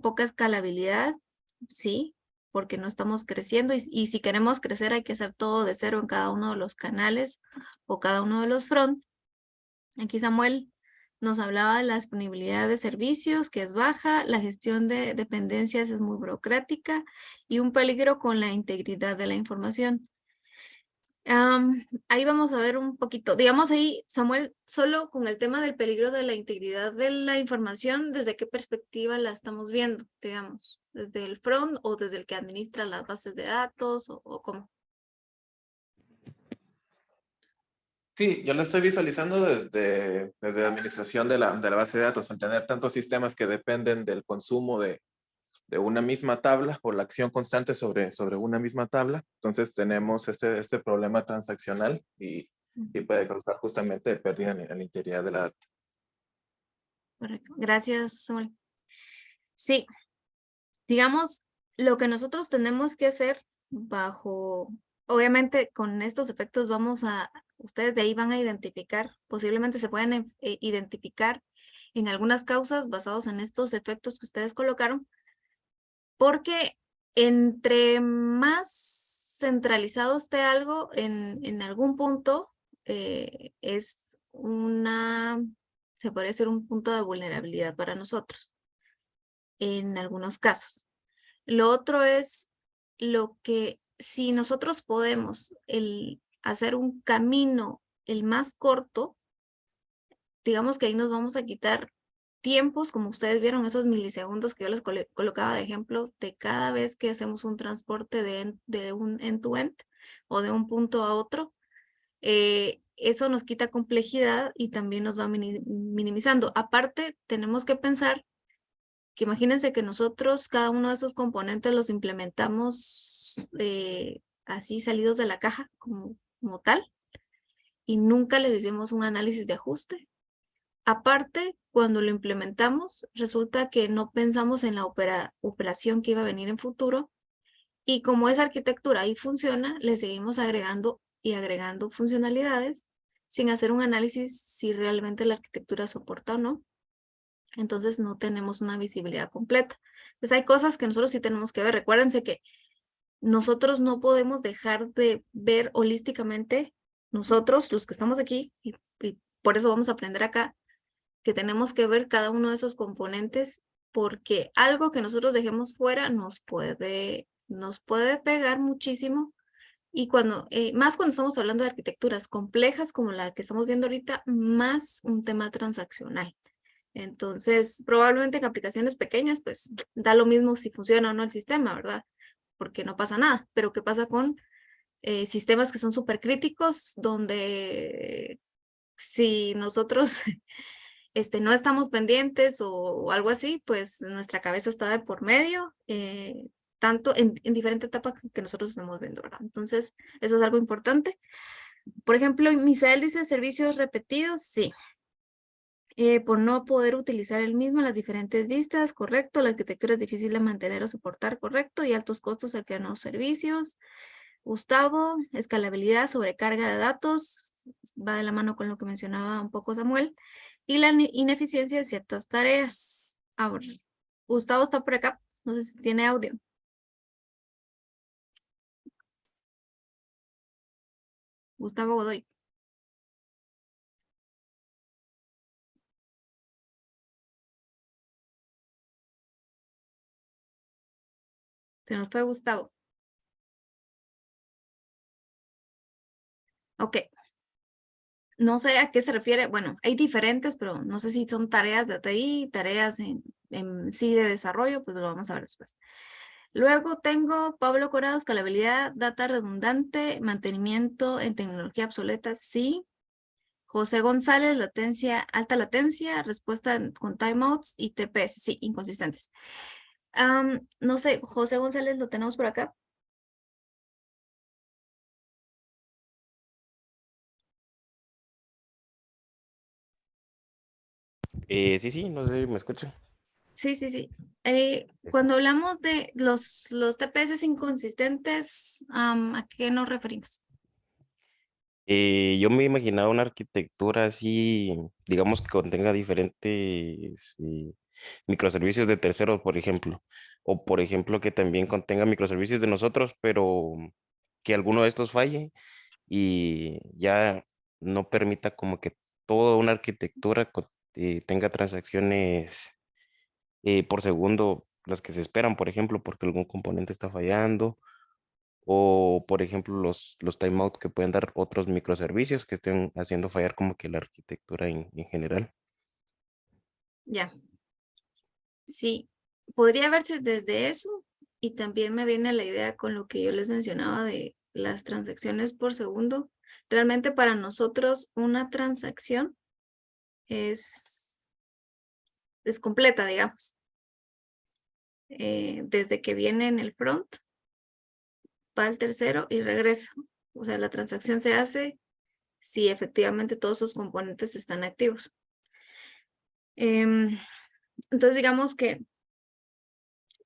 poca escalabilidad, sí, porque no estamos creciendo y si queremos crecer hay que hacer todo de cero en cada uno de los canales o cada uno de los front. Aquí Samuel nos hablaba de la disponibilidad de servicios, que es baja, la gestión de dependencias es muy burocrática y un peligro con la integridad de la información. Ahí vamos a ver un poquito, digamos ahí, Samuel, solo con el tema del peligro de la integridad de la información, ¿desde qué perspectiva la estamos viendo? Digamos, ¿desde el front o desde el que administra las bases de datos o cómo? Sí, yo lo estoy visualizando desde la administración de la base de datos, al tener tantos sistemas que dependen del consumo de una misma tabla o la acción constante sobre una misma tabla. Entonces tenemos este problema transaccional y puede causar justamente pérdida en la integridad de la data. Correcto. Gracias, Samuel. Sí, digamos, lo que nosotros tenemos que hacer obviamente con estos efectos ustedes de ahí van a identificar, posiblemente se pueden identificar en algunas causas basados en estos efectos que ustedes colocaron, porque entre más centralizado esté algo en algún punto, es se podría ser un punto de vulnerabilidad para nosotros, en algunos casos. Lo otro es lo que, si nosotros podemos hacer un camino el más corto, digamos que ahí nos vamos a quitar tiempos, como ustedes vieron, esos milisegundos que yo les colocaba de ejemplo, de cada vez que hacemos un transporte de un end-to-end o de un punto a otro. Eso nos quita complejidad y también nos va minimizando. Aparte, tenemos que pensar que imagínense que nosotros cada uno de esos componentes los implementamos así salidos de la caja como tal y nunca les hicimos un análisis de ajuste. Aparte, cuando lo implementamos, resulta que no pensamos en la operación que iba a venir en futuro y como esa arquitectura ahí funciona, le seguimos agregando y agregando funcionalidades sin hacer un análisis si realmente la arquitectura soporta o no. Entonces no tenemos una visibilidad completa. Entonces hay cosas que nosotros sí tenemos que ver. Recuérdense que nosotros no podemos dejar de ver holísticamente, nosotros los que estamos aquí, y por eso vamos a aprender acá, que tenemos que ver cada uno de esos componentes porque algo que nosotros dejemos fuera nos puede pegar muchísimo y más cuando estamos hablando de arquitecturas complejas como la que estamos viendo ahorita, más un tema transaccional. Entonces, probablemente en aplicaciones pequeñas, pues da lo mismo si funciona o no el sistema, ¿verdad? Porque no pasa nada. Pero ¿qué pasa con sistemas que son súper críticos donde si nosotros no estamos pendientes o algo así, pues nuestra cabeza está de por medio, tanto en diferentes etapas que nosotros estamos viendo, ¿verdad? Entonces, eso es algo importante. Por ejemplo, Misael dice servicios repetidos, sí. Por no poder utilizar el mismo en las diferentes vistas, correcto. La arquitectura es difícil de mantener o soportar, correcto. Y altos costos al crear nuevos servicios. Gustavo, escalabilidad, sobrecarga de datos, va de la mano con lo que mencionaba un poco Samuel. Y la ineficiencia de ciertas tareas. Ahora, Gustavo está por acá, no sé si tiene audio. Gustavo Godoy. Se nos fue Gustavo. Ok. No sé a qué se refiere. Bueno, hay diferentes, pero no sé si son tareas de TI, tareas en sí de desarrollo, pues lo vamos a ver después. Luego tengo Pablo Corado, escalabilidad, data redundante, mantenimiento en tecnología obsoleta, sí. José González, alta latencia, respuesta con timeouts y TPS, sí, inconsistentes. No sé, José González, ¿lo tenemos por acá? Sí, no sé, ¿me escuchan? Sí, sí, sí. Listo. Cuando hablamos de los TPS inconsistentes, ¿a qué nos referimos? Yo me imaginaba una arquitectura así, digamos que contenga diferentes microservicios de terceros, por ejemplo. O por ejemplo que también contenga microservicios de nosotros, pero que alguno de estos falle y ya no permita como que toda una arquitectura tenga transacciones por segundo, las que se esperan, por ejemplo, porque algún componente está fallando o por ejemplo los timeout que pueden dar otros microservicios que estén haciendo fallar como que la arquitectura en general. Ya, sí. Podría verse desde eso y también me viene la idea con lo que yo les mencionaba de las transacciones por segundo. Realmente para nosotros una transacción es completa, digamos. Desde que viene en el front, va al tercero y regresa. O sea, la transacción se hace si efectivamente todos sus componentes están activos. Entonces, digamos que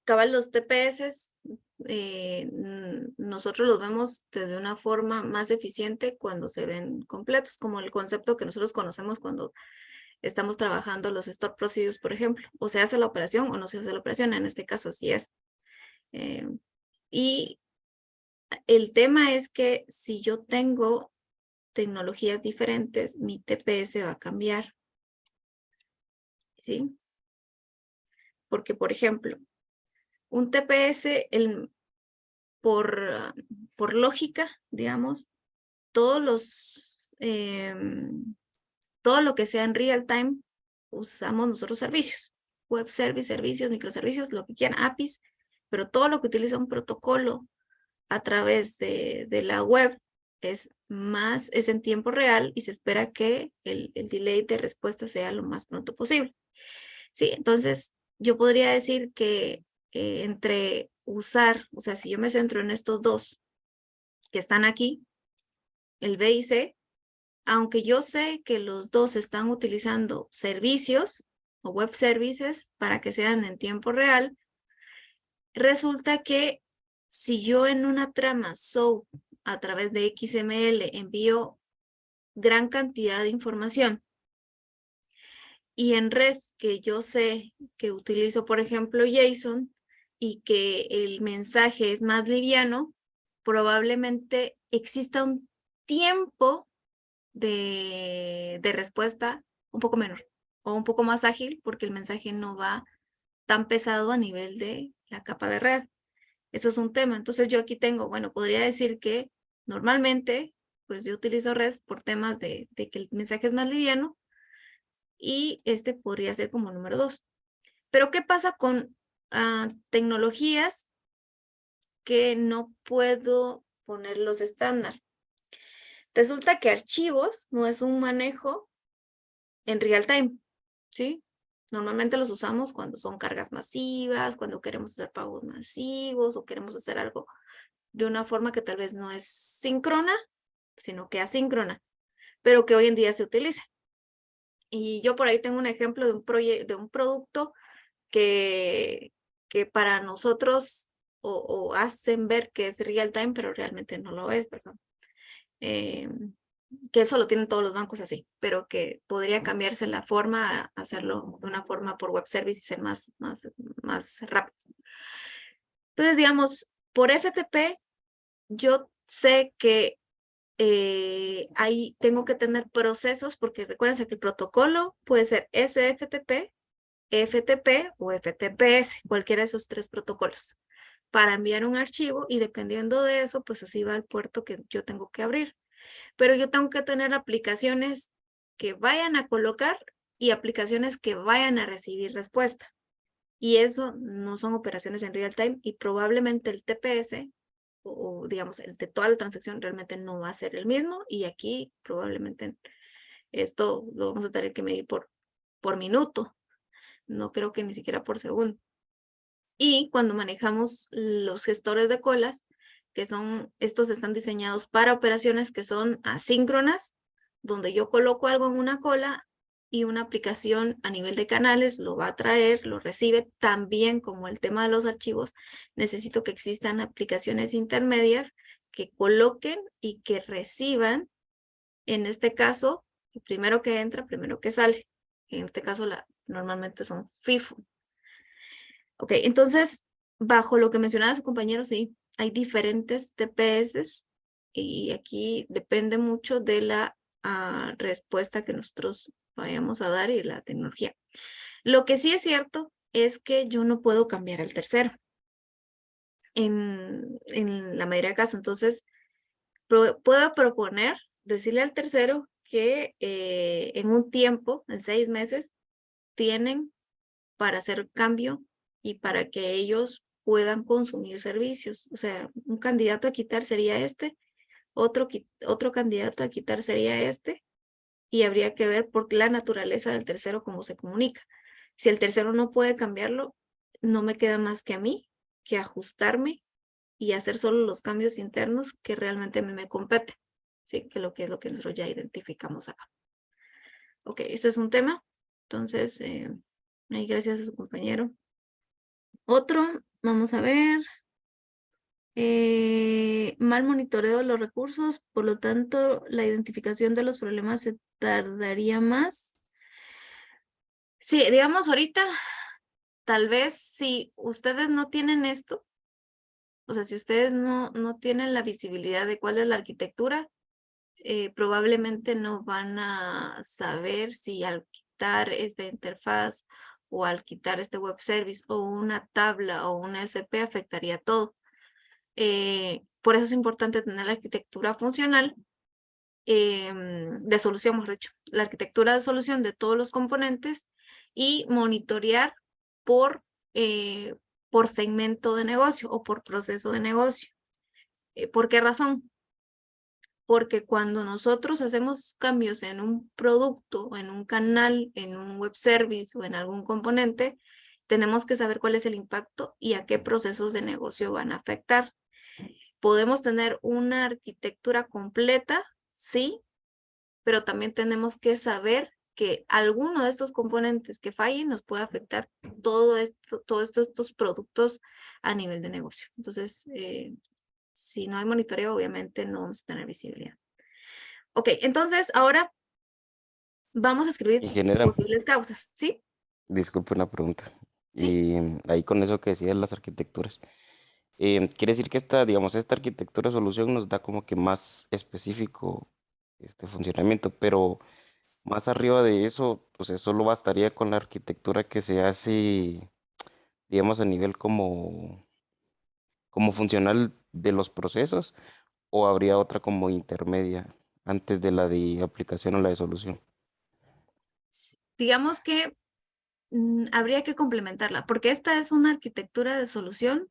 cabal los TPS, nosotros los vemos desde una forma más eficiente cuando se ven completos, como el concepto que nosotros conocemos cuando estamos trabajando los store procedures, por ejemplo, o se hace la operación o no se hace la operación, en este caso sí es. Y El tema es que si yo tengo tecnologías diferentes, mi TPS va a cambiar, ¿sí? Porque, por ejemplo, un TPS, por lógica, digamos, todos los, todo lo que sea en real time, usamos nosotros servicios, web service, servicios, microservicios, lo que quieran, APIs, pero todo lo que utiliza un protocolo a través de la web es en tiempo real y se espera que el delay de respuesta sea lo más pronto posible. Sí, entonces yo podría decir que entre usar, o sea, si yo me centro en estos dos que están aquí, el B y C, aunque yo sé que los dos están utilizando servicios o web services para que sean en tiempo real, resulta que si yo en una trama SOAP a través de XML envío gran cantidad de información y en REST que yo sé que utilizo, por ejemplo, JSON y que el mensaje es más liviano, probablemente exista un tiempo de respuesta un poco menor o un poco más ágil porque el mensaje no va tan pesado a nivel de la capa de red. Eso es un tema. Entonces yo aquí tengo, bueno, podría decir que normalmente pues yo utilizo REST por temas de que el mensaje es más liviano y este podría ser como número 2. Pero ¿qué pasa con tecnologías que no puedo poner los estándar? Resulta que archivos no es un manejo en real time, ¿sí? Normalmente los usamos cuando son cargas masivas, cuando queremos hacer pagos masivos o queremos hacer algo de una forma que tal vez no es síncrona, sino que asíncrona, pero que hoy en día se utiliza. Y yo por ahí tengo un ejemplo de un producto que para nosotros o hacen ver que es real time, pero realmente no lo es, perdón. Que eso lo tienen todos los bancos así, pero que podría cambiarse la forma a hacerlo de una forma por web service y ser más rápido. Entonces, digamos, por FTP, yo sé que ahí tengo que tener procesos, porque recuérdense que el protocolo puede ser SFTP, FTP o FTPS, cualquiera de esos 3 protocolos, para enviar un archivo y dependiendo de eso, pues así va el puerto que yo tengo que abrir. Pero yo tengo que tener aplicaciones que vayan a colocar y aplicaciones que vayan a recibir respuesta. Y eso no son operaciones en real time y probablemente el TPS o digamos el de toda la transacción realmente no va a ser el mismo y aquí probablemente esto lo vamos a tener que medir por minuto, no creo que ni siquiera por segundo. Y cuando manejamos los gestores de colas, que estos están diseñados para operaciones que son asíncronas, donde yo coloco algo en una cola y una aplicación a nivel de canales lo va a traer, lo recibe. También como el tema de los archivos, necesito que existan aplicaciones intermedias que coloquen y que reciban, en este caso, el primero que entra, primero que sale. En este caso normalmente son FIFO. Ok, entonces, bajo lo que mencionaba su compañero, sí, hay diferentes TPS y aquí depende mucho de la respuesta que nosotros vayamos a dar y la tecnología. Lo que sí es cierto es que yo no puedo cambiar al tercero en la mayoría de casos. Entonces, puedo proponer, decirle al tercero que en un tiempo, en 6 meses, tienen para hacer cambio y para que ellos puedan consumir servicios. O sea, un candidato a quitar sería este, otro candidato a quitar sería este, y habría que ver por la naturaleza del tercero cómo se comunica. Si el tercero no puede cambiarlo, no me queda más que a mí que ajustarme y hacer solo los cambios internos que realmente a mí me competen. Sí, que es lo que nosotros ya identificamos acá. Ok, esto es un tema. Entonces, ahí gracias a su compañero. Otro, vamos a ver. Mal monitoreo de los recursos, por lo tanto, la identificación de los problemas se tardaría más. Sí, digamos ahorita, tal vez si ustedes no tienen esto, O sea, si ustedes no tienen la visibilidad de cuál es la arquitectura, probablemente no van a saber si al quitar esta interfaz o al quitar este web service o una tabla o una SP afectaría todo. Por eso es importante tener la arquitectura funcional de solución, mejor dicho, la arquitectura de solución de todos los componentes y monitorear por segmento de negocio o por proceso de negocio. ¿Por qué razón? Porque cuando nosotros hacemos cambios en un producto, o en un canal, en un web service o en algún componente, tenemos que saber cuál es el impacto y a qué procesos de negocio van a afectar. Podemos tener una arquitectura completa, sí, pero también tenemos que saber que alguno de estos componentes que fallen nos puede afectar todos estos productos a nivel de negocio. Entonces, si no hay monitoreo, obviamente no vamos a tener visibilidad. Ok, entonces ahora vamos a escribir Y genera, posibles causas, ¿sí? disculpe una pregunta. Sí. Y ahí con eso que decías las arquitecturas. Quiere decir que digamos, esta arquitectura solución nos da como que más específico este funcionamiento, pero más arriba de eso, pues solo bastaría con la arquitectura que se hace, digamos, a nivel como funcional de los procesos, o habría otra como intermedia antes de la de aplicación o la de solución. Digamos que habría que complementarla, porque esta es una arquitectura de solución,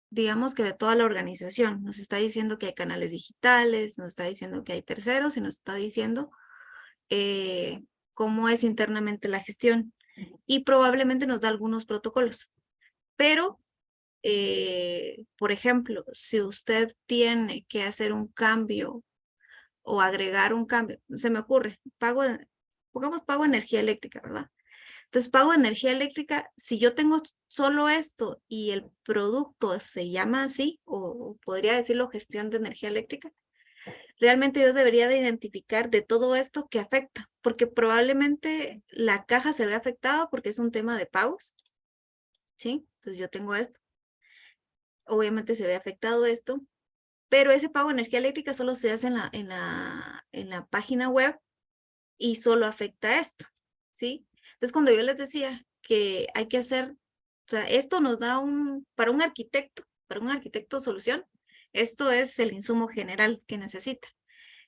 digamos que de toda la organización. Nos está diciendo que hay canales digitales, nos está diciendo que hay terceros y nos está diciendo cómo es internamente la gestión. Y probablemente nos da algunos protocolos. Pero, por ejemplo, si usted tiene que hacer un cambio o agregar un cambio, se me ocurre, pongamos pago de energía eléctrica, ¿verdad? Entonces, pago de energía eléctrica, si yo tengo solo esto y el producto se llama así, o podría decirlo gestión de energía eléctrica, realmente yo debería de identificar de todo esto que afecta, porque probablemente la caja se ve afectada porque es un tema de pagos, ¿sí? Entonces yo tengo esto. Obviamente se ve afectado esto, pero ese pago de energía eléctrica solo se hace en la página web y solo afecta esto, ¿sí? Entonces, cuando yo les decía que hay que hacer, o sea, esto nos da para un arquitecto solución, esto es el insumo general que necesita.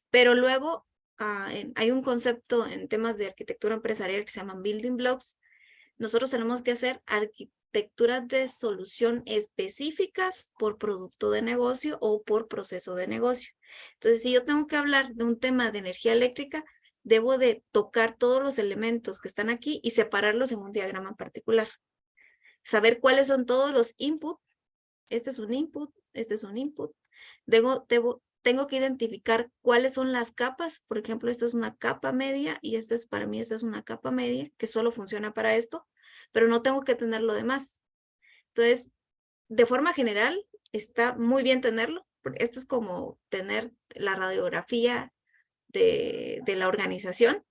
Pero luego hay un concepto en temas de arquitectura empresarial que se llaman building blocks. Nosotros tenemos que hacer arquitecturas de solución específicas por producto de negocio o por proceso de negocio. Entonces, si yo tengo que hablar de un tema de energía eléctrica, debo de tocar todos los elementos que están aquí y separarlos en un diagrama en particular. Saber cuáles son todos los inputs. Este es un input, este es un input. Tengo que identificar cuáles son las capas. Por ejemplo, esta es una capa media y para mí esta es una capa media que solo funciona para esto, pero no tengo que tener lo demás. Entonces, de forma general, está muy bien tenerlo. Esto es como tener la radiografía de la organización,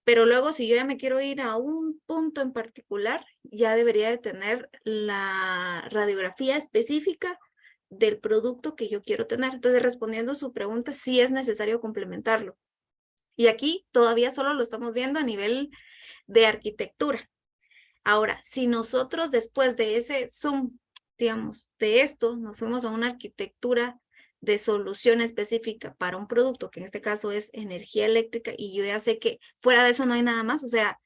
pero luego si yo ya me quiero ir a un punto en particular, ya debería de tener la radiografía específica del producto que yo quiero tener. Entonces, respondiendo a su pregunta, sí es necesario complementarlo. Y aquí todavía solo lo estamos viendo a nivel de arquitectura. Ahora, si nosotros después de ese zoom, digamos, de esto, nos fuimos a una arquitectura de solución específica para un producto, que en este caso es energía eléctrica, y yo ya sé que fuera de eso no hay nada más, o sea,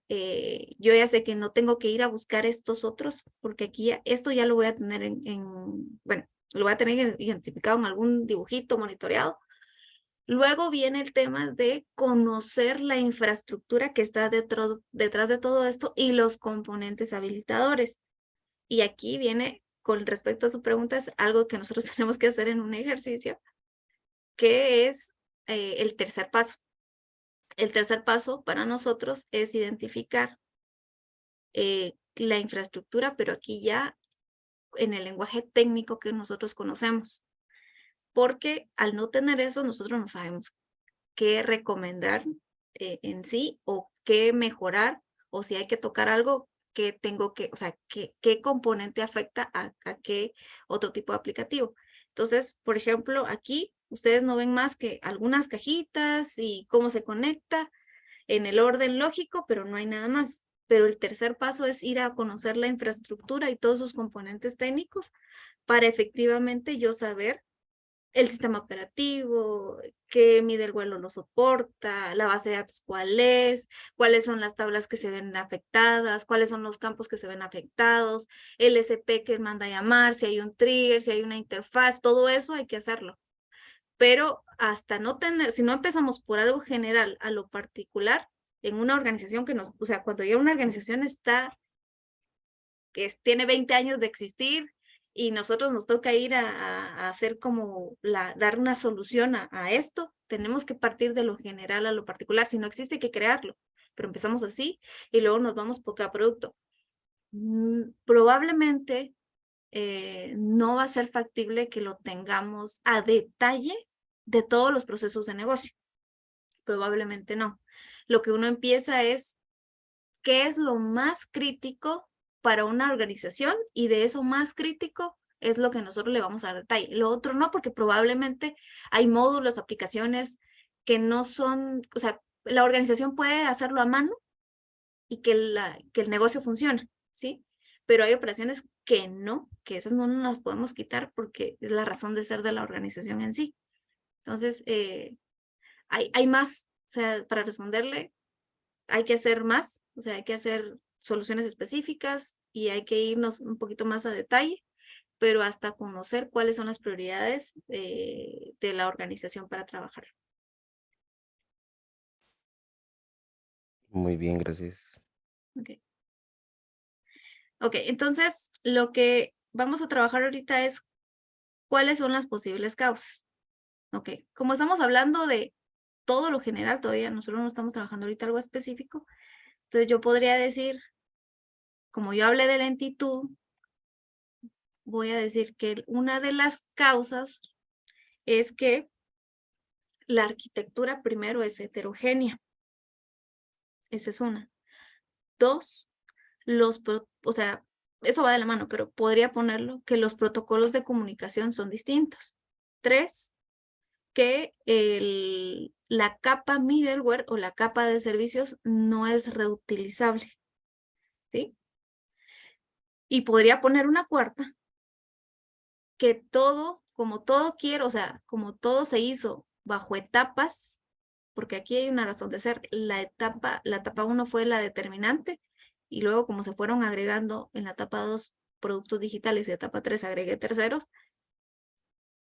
yo ya sé que no tengo que ir a buscar estos otros, porque aquí esto ya lo voy a tener bueno, lo voy a tener identificado en algún dibujito monitoreado. Luego viene el tema de conocer la infraestructura que está detrás de todo esto y los componentes habilitadores. Y aquí viene, con respecto a su pregunta, es algo que nosotros tenemos que hacer en un ejercicio, que es el tercer paso. El tercer paso para nosotros es identificar la infraestructura, pero aquí ya en el lenguaje técnico que nosotros conocemos. Porque al no tener eso, nosotros no sabemos qué recomendar en sí o qué mejorar, o si hay que tocar algo, qué tengo que, o sea, qué componente afecta a qué otro tipo de aplicativo. Entonces, por ejemplo, aquí ustedes no ven más que algunas cajitas y cómo se conecta en el orden lógico, pero no hay nada más. Pero el tercer paso es ir a conocer la infraestructura y todos sus componentes técnicos para efectivamente yo saber el sistema operativo, qué middleware lo soporta, la base de datos cuál es, cuáles son las tablas que se ven afectadas, cuáles son los campos que se ven afectados, el SP que manda a llamar, si hay un trigger, si hay una interfaz, todo eso hay que hacerlo. Pero hasta no tener, si no empezamos por algo general a lo particular, en una organización que nos, o sea, cuando ya una organización está, tiene 20 años de existir, y nosotros nos toca ir a hacer como dar una solución a esto, tenemos que partir de lo general a lo particular. Si no existe, hay que crearlo, pero empezamos así y luego nos vamos por cada producto. Probablemente no va a ser factible que lo tengamos a detalle de todos los procesos de negocio. Probablemente no. Lo que uno empieza es, ¿qué es lo más crítico para una organización? Y de eso más crítico es lo que nosotros le vamos a dar detalle. Lo otro no, porque probablemente hay módulos, aplicaciones que no son, o sea, la organización puede hacerlo a mano y que el negocio funcione, ¿sí? Pero hay operaciones que no, que esas no nos las podemos quitar porque es la razón de ser de la organización en sí. Entonces, hay más, o sea, para responderle, hay que hacer más, o sea, hay que hacer soluciones específicas y hay que irnos un poquito más a detalle, pero hasta conocer cuáles son las prioridades de la organización para trabajar. Muy bien, gracias. Ok, entonces lo que vamos a trabajar ahorita es cuáles son las posibles causas. Ok, como estamos hablando de todo lo general, todavía nosotros no estamos trabajando ahorita algo específico, entonces yo podría decir, como yo hablé de lentitud, voy a decir que una de las causas es que la arquitectura primero es heterogénea. Esa es una. Dos, o sea, eso va de la mano, pero podría ponerlo que los protocolos de comunicación son distintos. Tres, que la capa middleware o la capa de servicios no es reutilizable, ¿sí? Y podría poner una cuarta, que todo, como todo quiero, o sea, como todo se hizo bajo etapas, porque aquí hay una razón de ser. La etapa 1 fue la determinante, y luego como se fueron agregando en la etapa 2 productos digitales y etapa 3 agregué terceros,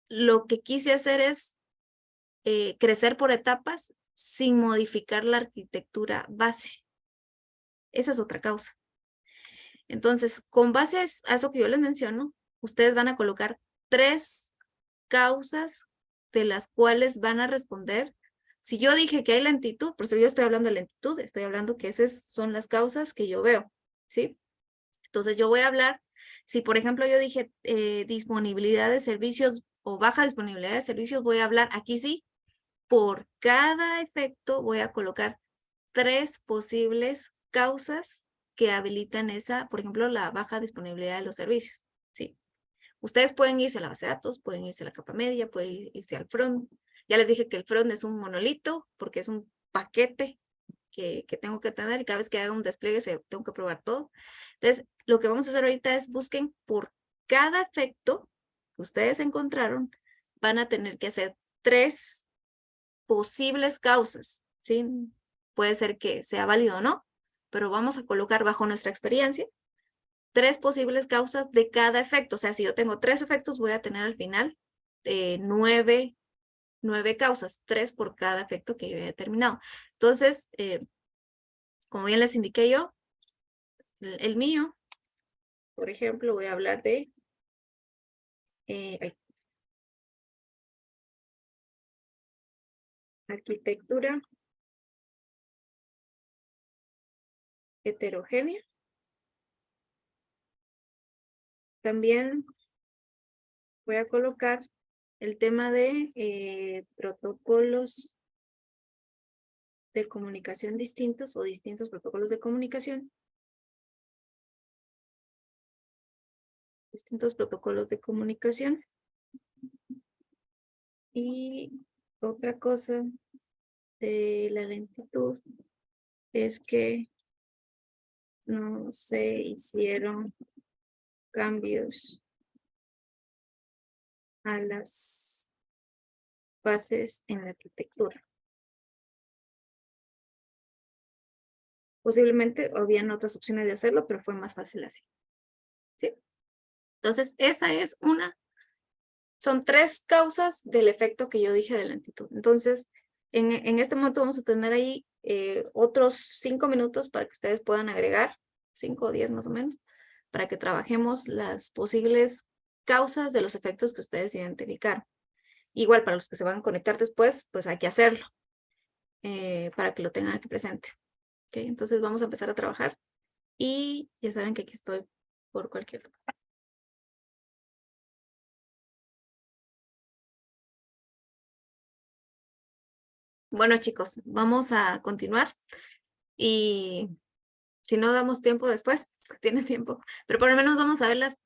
lo que quise hacer es crecer por etapas sin modificar la arquitectura base. Esa es otra causa. Entonces, con base a eso que yo les menciono, ustedes van a colocar 3 causas de las cuales van a responder. Si yo dije que hay lentitud, por eso yo estoy hablando de lentitud, estoy hablando que esas son las causas que yo veo, ¿sí? Entonces yo voy a hablar, si por ejemplo yo dije disponibilidad de servicios o baja disponibilidad de servicios, voy a hablar aquí sí, por cada efecto voy a colocar 3 posibles causas que habilitan esa, por ejemplo, la baja disponibilidad de los servicios, ¿sí? Ustedes pueden irse a la base de datos, pueden irse a la capa media, pueden irse al front. Ya les dije que el front es un monolito porque es un paquete que tengo que tener y cada vez que haga un despliegue tengo que probar todo. Entonces, lo que vamos a hacer ahorita es busquen por cada efecto que ustedes encontraron, van a tener que hacer 3 posibles causas, ¿sí? Puede ser que sea válido o no, pero vamos a colocar bajo nuestra experiencia 3 posibles causas de cada efecto. O sea, si yo tengo 3 efectos, voy a tener al final 9 causas, 3 por cada efecto que yo he determinado. Entonces, como bien les indiqué yo, el mío, por ejemplo, voy a hablar de arquitectura heterogénea. También voy a colocar el tema de protocolos de comunicación distintos o distintos protocolos de comunicación. distintos protocolos de comunicación. Y otra cosa de la lentitud es que no se hicieron cambios a las bases en la arquitectura. Posiblemente habían otras opciones de hacerlo, pero fue más fácil así. ¿Sí? Entonces, esa es son 3 causas del efecto que yo dije de lentitud. Entonces, en este momento vamos a tener ahí otros 5 minutos para que ustedes puedan agregar, 5 o 10 más o menos, para que trabajemos las posibles causas de los efectos que ustedes identificaron. Igual para los que se van a conectar después, pues hay que hacerlo para que lo tengan aquí presente. ¿Okay? Entonces vamos a empezar a trabajar y ya saben que aquí estoy por cualquier duda. Bueno, chicos, vamos a continuar y si no damos tiempo después, tienen tiempo, pero por lo menos vamos a ver las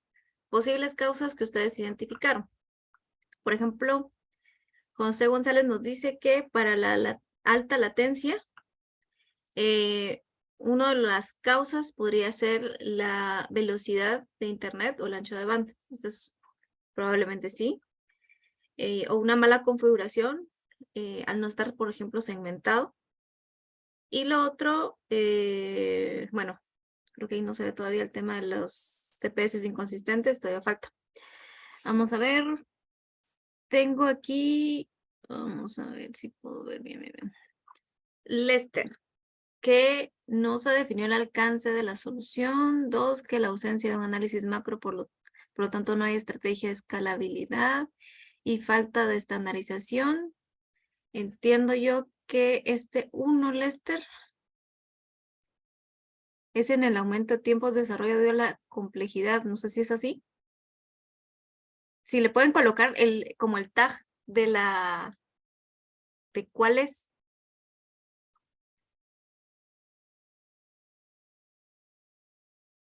posibles causas que ustedes identificaron. Por ejemplo, José González nos dice que para la alta latencia, una de las causas podría ser la velocidad de internet o el ancho de banda. Entonces, probablemente sí. O una mala configuración al no estar, por ejemplo, segmentado. Y lo otro, bueno, creo que ahí no se ve todavía el tema de los TPS inconsistentes, todavía falta. Vamos a ver. Tengo aquí, vamos a ver si puedo ver bien. Lester, que no se definió el alcance de la solución. 2, que la ausencia de un análisis macro, por lo tanto no hay estrategia de escalabilidad y falta de estandarización. Entiendo yo que este 1, Lester, es en el aumento de tiempos de desarrollo de la complejidad. No sé si es así. Si le pueden colocar como el tag de cuál es.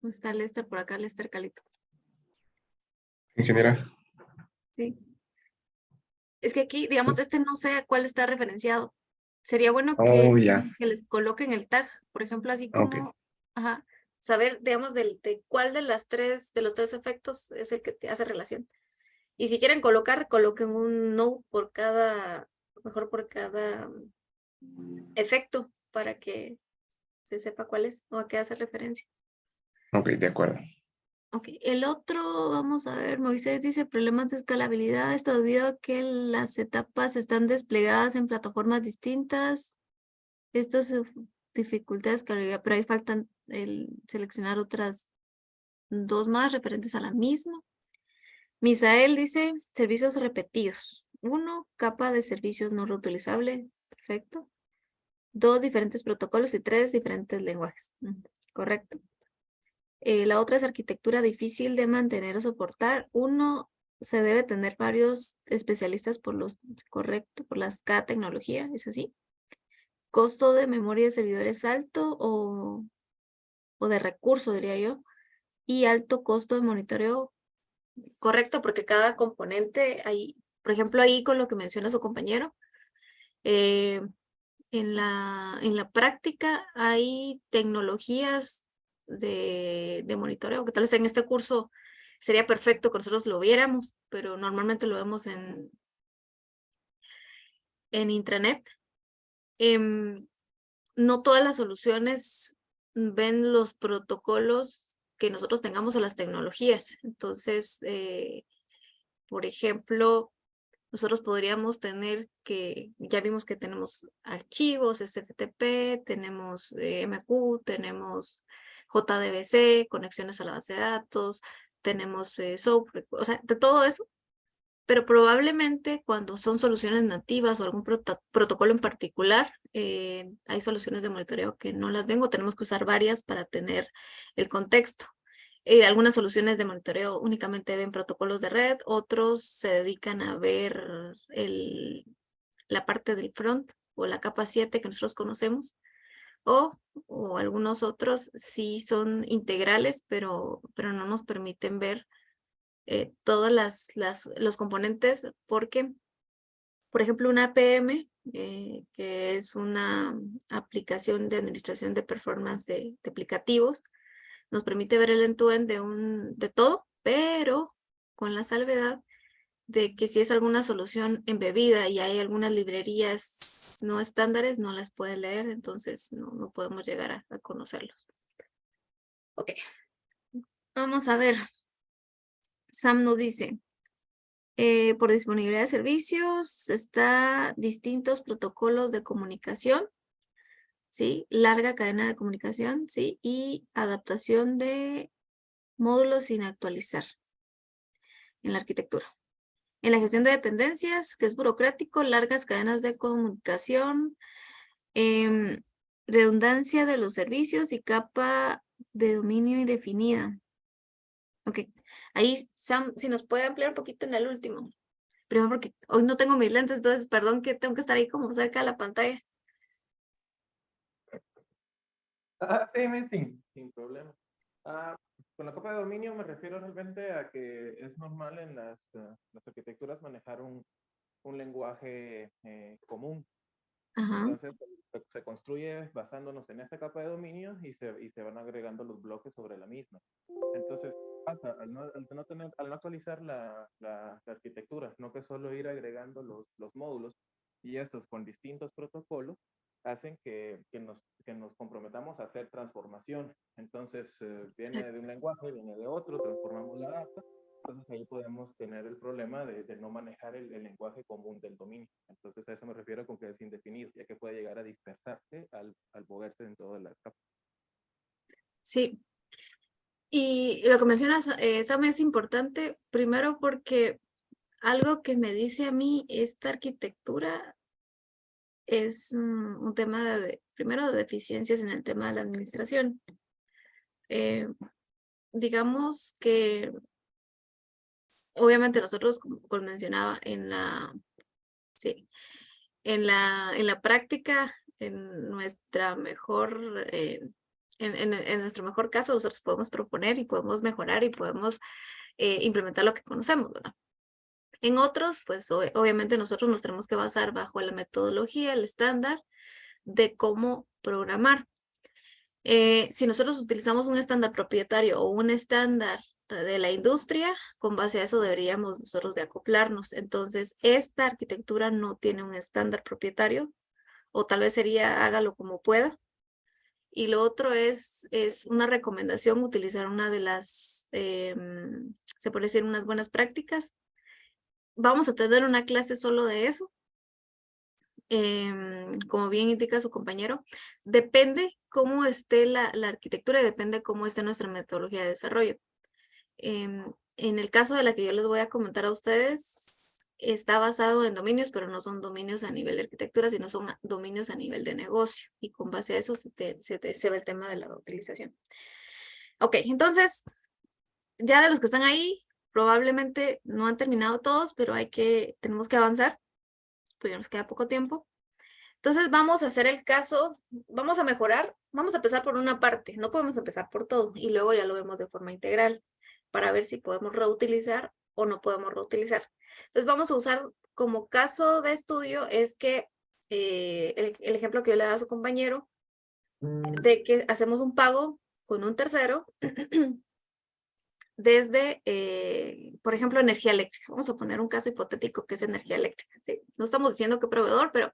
¿Dónde está Lester? Por acá, Lester Calito. Ingeniera. Sí. Es que aquí, digamos, no sé a cuál está referenciado. Sería bueno Oh, ya. que les coloquen el tag, por ejemplo, así como, Ok. ajá, saber, digamos, de cuál de los 3 efectos es el que te hace relación. Y si quieren coloquen un no por cada, mejor por cada efecto, para que se sepa cuál es o a qué hace referencia. Ok, de acuerdo. Ok, el otro, vamos a ver, Moisés dice problemas de escalabilidad, esto debido a que las etapas están desplegadas en plataformas distintas. Esto es dificultades, pero ahí faltan el seleccionar otras 2 más referentes a la misma. Misael dice servicios repetidos. 1, capa de servicios no reutilizable. Perfecto. 2, diferentes protocolos y 3, diferentes lenguajes. Correcto. La otra es arquitectura difícil de mantener o soportar. 1, se debe tener varios especialistas por cada tecnología, ¿es así? Costo de memoria de servidores alto o de recurso, diría yo. Y alto costo de monitoreo. Correcto, porque cada componente, por ejemplo, ahí con lo que menciona su compañero, en la práctica hay tecnologías de monitoreo, que tal vez en este curso sería perfecto que nosotros lo viéramos, pero normalmente lo vemos en intranet. No todas las soluciones ven los protocolos que nosotros tengamos o las tecnologías. Entonces, por ejemplo, nosotros podríamos tener ya vimos que tenemos archivos, SFTP, tenemos MQ, tenemos JDBC, conexiones a la base de datos, tenemos SOAP, o sea, de todo eso, pero probablemente cuando son soluciones nativas o algún protocolo en particular, hay soluciones de monitoreo que no las ven o tenemos que usar varias para tener el contexto. Algunas soluciones de monitoreo únicamente ven protocolos de red, otros se dedican a ver la parte del front o la capa 7 que nosotros conocemos, o algunos otros sí son integrales, pero no nos permiten ver todos los componentes, porque, por ejemplo, una APM, que es una aplicación de administración de performance de aplicativos, nos permite ver el end-to-end de todo, pero con la salvedad de que si es alguna solución embebida y hay algunas librerías no estándares, no las puede leer, entonces no podemos llegar a conocerlos. Ok, vamos a ver. Sam nos dice, por disponibilidad de servicios, está distintos protocolos de comunicación, ¿sí? Larga cadena de comunicación, ¿sí? Y adaptación de módulos sin actualizar en la arquitectura. En la gestión de dependencias, que es burocrático, largas cadenas de comunicación, redundancia de los servicios y capa de dominio indefinida. Ok, ahí Sam, si nos puede ampliar un poquito en el último. Primero porque hoy no tengo mis lentes, entonces perdón que tengo que estar ahí como cerca de la pantalla. Sí, sin problema. Con la capa de dominio me refiero realmente a que es normal en las arquitecturas manejar un lenguaje común. Ajá. Entonces se construye basándonos en esta capa de dominio y se van agregando los bloques sobre la misma. Entonces, al no actualizar la arquitectura, no que solo ir agregando los módulos y estos con distintos protocolos, hacen que nos comprometamos a hacer transformaciones. Entonces, viene de un lenguaje, viene de otro, transformamos la data. Entonces ahí podemos tener el problema de no manejar el lenguaje común del dominio. Entonces a eso me refiero con que es indefinido, ya que puede llegar a dispersarse al moverse en toda la capa. Sí. Y lo que mencionas, Sam, es importante, primero porque algo que me dice a mí esta arquitectura es un tema primero de deficiencias en el tema de la administración. Digamos que obviamente nosotros, como mencionaba, en la práctica, en nuestra mejor, en nuestro mejor caso, nosotros podemos proponer y podemos mejorar y podemos implementar lo que conocemos, ¿verdad? En otros, pues obviamente nosotros nos tenemos que basar bajo la metodología, el estándar de cómo programar. Si nosotros utilizamos un estándar propietario o un estándar de la industria, con base a eso deberíamos nosotros de acoplarnos. Entonces, esta arquitectura no tiene un estándar propietario, o tal vez sería hágalo como pueda. Y lo otro es una recomendación, utilizar una de las, se puede decir, unas buenas prácticas. Vamos a tener una clase solo de eso. Como bien indica su compañero, depende cómo esté la arquitectura y depende cómo esté nuestra metodología de desarrollo. En el caso de la que yo les voy a comentar a ustedes, está basado en dominios, pero no son dominios a nivel de arquitectura, sino son dominios a nivel de negocio. Y con base a eso se ve el tema de la utilización. Ok, entonces, ya de los que están ahí, probablemente no han terminado todos, pero tenemos que avanzar, porque nos queda poco tiempo. Entonces vamos a hacer el caso, vamos a mejorar, vamos a empezar por una parte, no podemos empezar por todo y luego ya lo vemos de forma integral para ver si podemos reutilizar o no podemos reutilizar. Entonces vamos a usar como caso de estudio es que el ejemplo que yo le daba a su compañero de que hacemos un pago con un tercero desde, por ejemplo, energía eléctrica. Vamos a poner un caso hipotético que es energía eléctrica. ¿Sí? No estamos diciendo qué proveedor, pero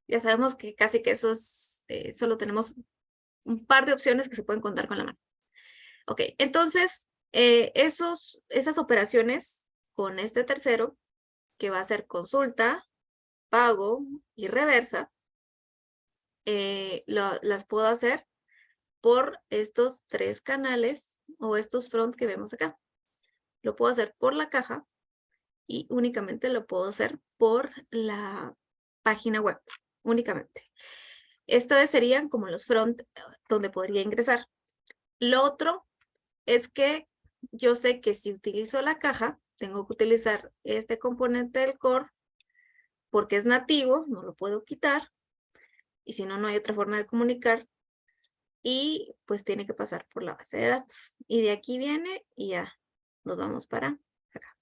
ya sabemos que casi que esos, solo tenemos un par de opciones que se pueden contar con la mano. Ok, entonces, esas operaciones con este tercero, que va a ser consulta, pago y reversa, las puedo hacer por estos 3 canales o estos front que vemos acá. Lo puedo hacer por la caja y únicamente lo puedo hacer por la página web, únicamente. Estos serían como los front donde podría ingresar. Lo otro es que yo sé que si utilizo la caja, tengo que utilizar este componente del core porque es nativo, no lo puedo quitar. Y si no, no hay otra forma de comunicar. Y pues tiene que pasar por la base de datos. Y de aquí viene y ya nos vamos para acá.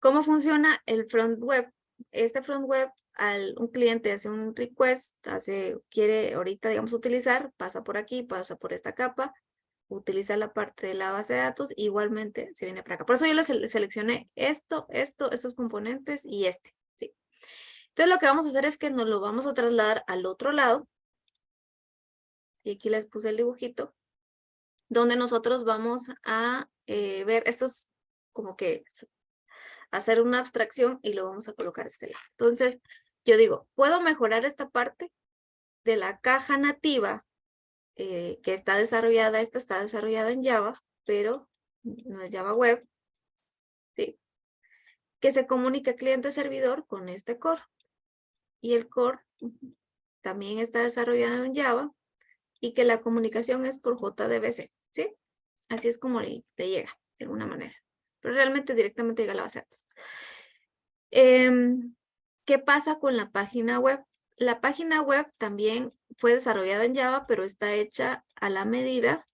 ¿Cómo funciona el front web? Este front web, un cliente hace un request, quiere ahorita, digamos, utilizar, pasa por aquí, pasa por esta capa, utiliza la parte de la base de datos, igualmente se viene para acá. Por eso yo le seleccioné estos componentes y este, ¿sí? Entonces lo que vamos a hacer es que nos lo vamos a trasladar al otro lado. Y aquí les puse el dibujito, donde nosotros vamos a ver, esto es como que hacer una abstracción y lo vamos a colocar a este lado. Entonces, yo digo, puedo mejorar esta parte de la caja nativa que está desarrollada, esta está desarrollada en Java, pero no es Java Web, ¿sí? Que se comunica cliente-servidor con este core. Y el core también está desarrollado en Java y que la comunicación es por JDBC, ¿sí? Así es como te llega, de alguna manera. Pero realmente directamente llega a la base de datos. ¿Qué pasa con la página web? La página web también fue desarrollada en Java, pero está hecha a la medida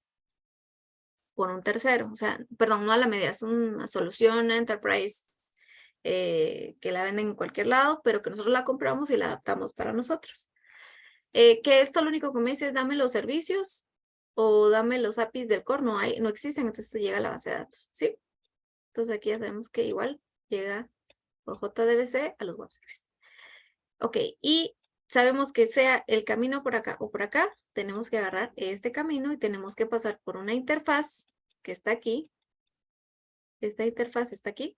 por un tercero. O sea, perdón, no a la medida, es una solución Enterprise que la venden en cualquier lado, pero que nosotros la compramos y la adaptamos para nosotros. Que esto lo único que me dice es dame los servicios o dame los APIs del core, no existen, entonces te llega a la base de datos, ¿sí? Entonces aquí ya sabemos que igual llega por JDBC a los web services. Ok, y sabemos que sea el camino por acá o por acá, tenemos que agarrar este camino y tenemos que pasar por una interfaz que está aquí. Esta interfaz está aquí.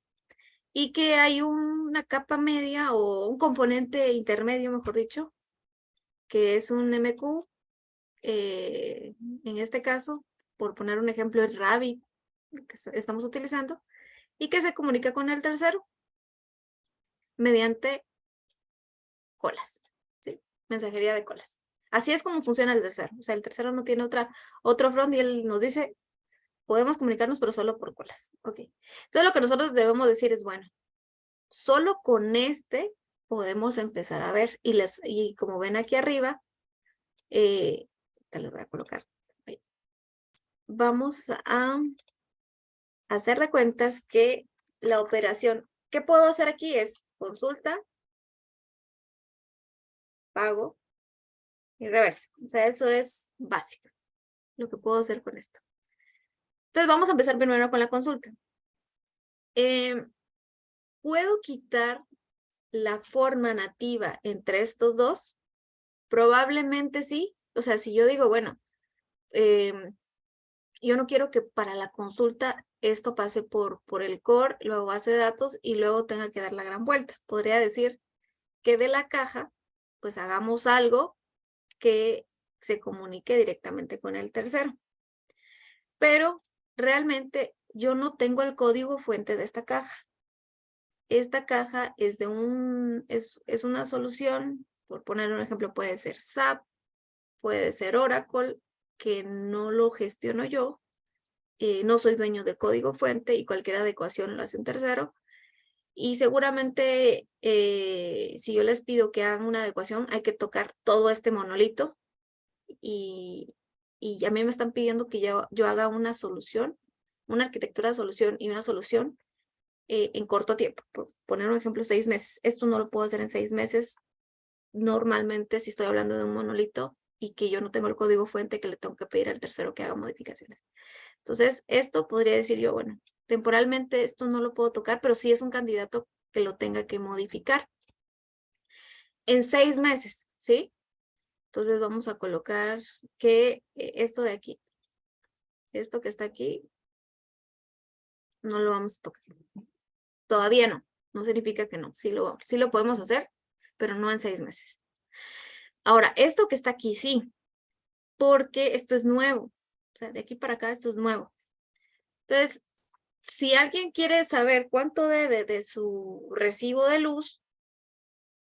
Y que hay una capa media o un componente intermedio, mejor dicho, que es un MQ. En este caso, por poner un ejemplo, es Rabbit que estamos utilizando y que se comunica con el tercero mediante colas, ¿sí? Mensajería de colas. Así es como funciona el tercero. O sea, el tercero no tiene otro front y él nos dice, podemos comunicarnos pero solo por colas. Ok. Entonces lo que nosotros debemos decir es, bueno, solo con este podemos empezar a ver y como ven aquí arriba, te les voy a colocar. Vamos a hacer de cuentas que la operación que puedo hacer aquí es consulta, pago y reversa. O sea, eso es básico, lo que puedo hacer con esto. Entonces vamos a empezar primero con la consulta. ¿Puedo quitar la forma nativa entre estos dos? Probablemente sí. O sea, si yo digo, bueno, yo no quiero que para la consulta esto pase por el core, luego base de datos y luego tenga que dar la gran vuelta. Podría decir que de la caja, pues hagamos algo que se comunique directamente con el tercero. Pero realmente yo no tengo el código fuente de esta caja. Esta caja es es una solución, por poner un ejemplo, puede ser SAP, puede ser Oracle, que no lo gestiono yo. No soy dueño del código fuente y cualquier adecuación lo hace un tercero. Y seguramente si yo les pido que hagan una adecuación, hay que tocar todo este monolito y a mí me están pidiendo que yo haga una solución, una arquitectura de solución y una solución en corto tiempo. Por poner un ejemplo, 6 meses. Esto no lo puedo hacer en 6 meses. Normalmente si estoy hablando de un monolito y que yo no tengo el código fuente, que le tengo que pedir al tercero que haga modificaciones. Entonces, esto podría decir yo, bueno, temporalmente esto no lo puedo tocar, pero sí es un candidato que lo tenga que modificar. En 6 meses, ¿sí? Entonces vamos a colocar que esto de aquí, esto que está aquí, no lo vamos a tocar. Todavía no, no significa que no, sí lo podemos hacer, pero no en 6 meses. Ahora, esto que está aquí sí, porque esto es nuevo. O sea, de aquí para acá esto es nuevo. Entonces, si alguien quiere saber cuánto debe de su recibo de luz,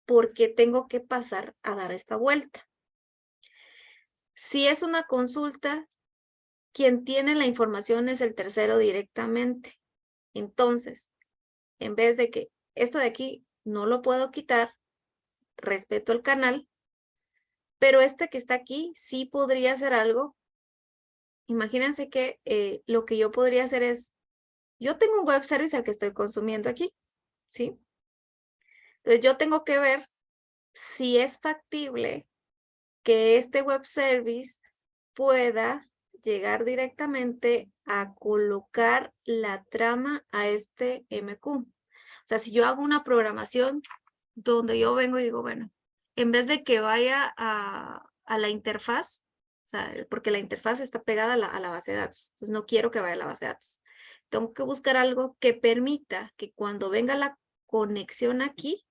¿por qué tengo que pasar a dar esta vuelta? Si es una consulta, quien tiene la información es el tercero directamente. Entonces, en vez de que esto de aquí no lo puedo quitar, respeto el canal, pero este que está aquí sí podría hacer algo imagínense que lo que yo podría hacer es, yo tengo un web service al que estoy consumiendo aquí, ¿sí? Entonces yo tengo que ver si es factible que este web service pueda llegar directamente a colocar la trama a este MQ. O sea, si yo hago una programación donde yo vengo y digo, bueno, en vez de que vaya a la interfaz, o sea, porque la interfaz está pegada a la base de datos, entonces no quiero que vaya a la base de datos. Tengo que buscar algo que permita que cuando venga la conexión aquí,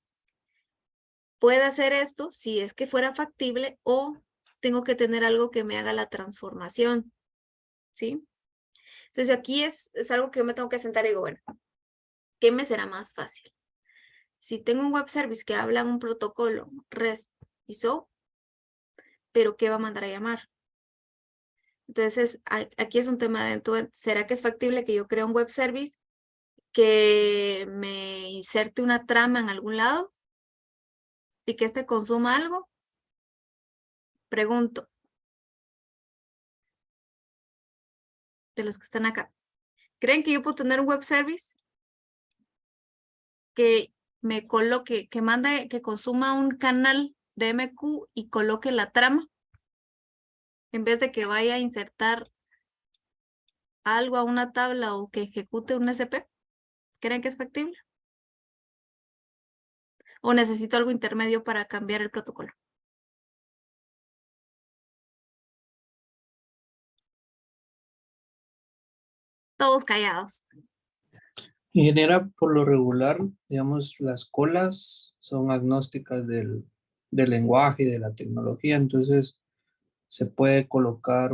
pueda hacer esto, si es que fuera factible, o tengo que tener algo que me haga la transformación, ¿sí? Entonces aquí es algo que yo me tengo que sentar y digo, bueno, ¿qué me será más fácil? Si tengo un web service que habla un protocolo REST y SOAP, pero ¿qué va a mandar a llamar? Entonces, aquí es un tema de, ¿será que es factible que yo cree un web service que me inserte una trama en algún lado y que este consuma algo? Pregunto. De los que están acá. ¿Creen que yo puedo tener un web service que me coloque, que mande, que consuma un canal de MQ y coloque la trama? En vez de que vaya a insertar algo a una tabla o que ejecute un SP. ¿Creen que es factible? ¿O necesito algo intermedio para cambiar el protocolo? Todos callados. En general, por lo regular, digamos, las colas son agnósticas del lenguaje y de la tecnología, entonces se puede colocar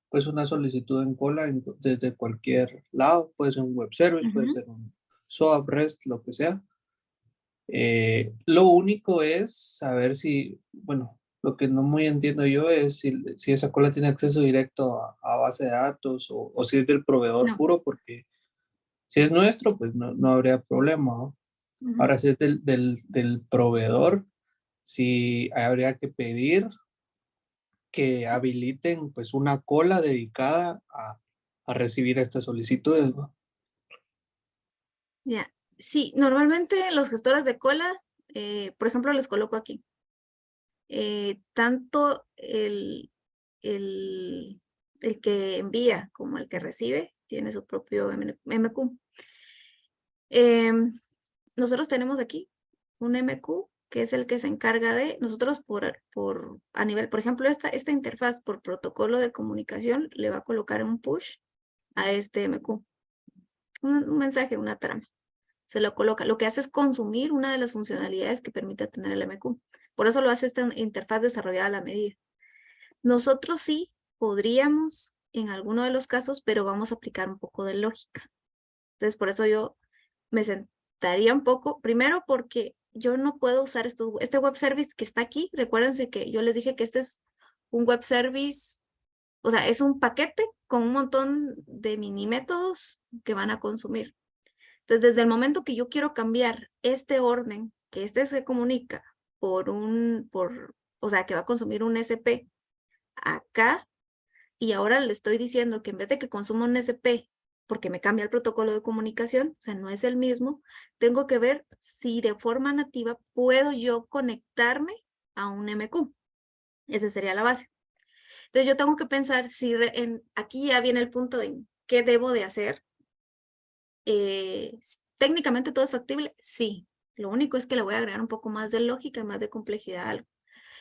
pues una solicitud en cola desde cualquier lado, puede ser un web service, puede ser un SOAP, REST, lo que sea. Lo único es saber si, bueno, lo que no muy entiendo yo es si esa cola tiene acceso directo a base de datos o si es del proveedor No. puro, porque si es nuestro, pues no habría problema, ¿no? Ahora, si es del proveedor, sí habría que pedir que habiliten pues una cola dedicada a recibir estas solicitudes, ¿no? Ya. Sí, normalmente los gestores de cola, por ejemplo, les coloco aquí. Tanto el que envía como el que recibe tiene su propio MQ. Nosotros tenemos aquí un MQ que es el que se encarga de, nosotros a nivel, por ejemplo, esta interfaz por protocolo de comunicación le va a colocar un push a este MQ. Un mensaje, una trama. Se lo coloca. Lo que hace es consumir una de las funcionalidades que permite tener el MQ. Por eso lo hace esta interfaz desarrollada a la medida. Nosotros sí podríamos en alguno de los casos, pero vamos a aplicar un poco de lógica. Entonces, por eso yo me sentaría un poco, primero porque yo no puedo usar este web service que está aquí. Recuérdense que yo les dije que este es un web service, o sea, es un paquete con un montón de mini métodos que van a consumir. Entonces, desde el momento que yo quiero cambiar este orden, que este se comunica o sea, que va a consumir un SP acá, y ahora le estoy diciendo que en vez de que consuma un SP, porque me cambia el protocolo de comunicación, o sea, no es el mismo, tengo que ver si de forma nativa puedo yo conectarme a un MQ. Esa sería la base. Entonces, yo tengo que pensar si aquí ya viene el punto en qué debo de hacer. ¿Técnicamente todo es factible? Sí. Lo único es que le voy a agregar un poco más de lógica y más de complejidad a algo.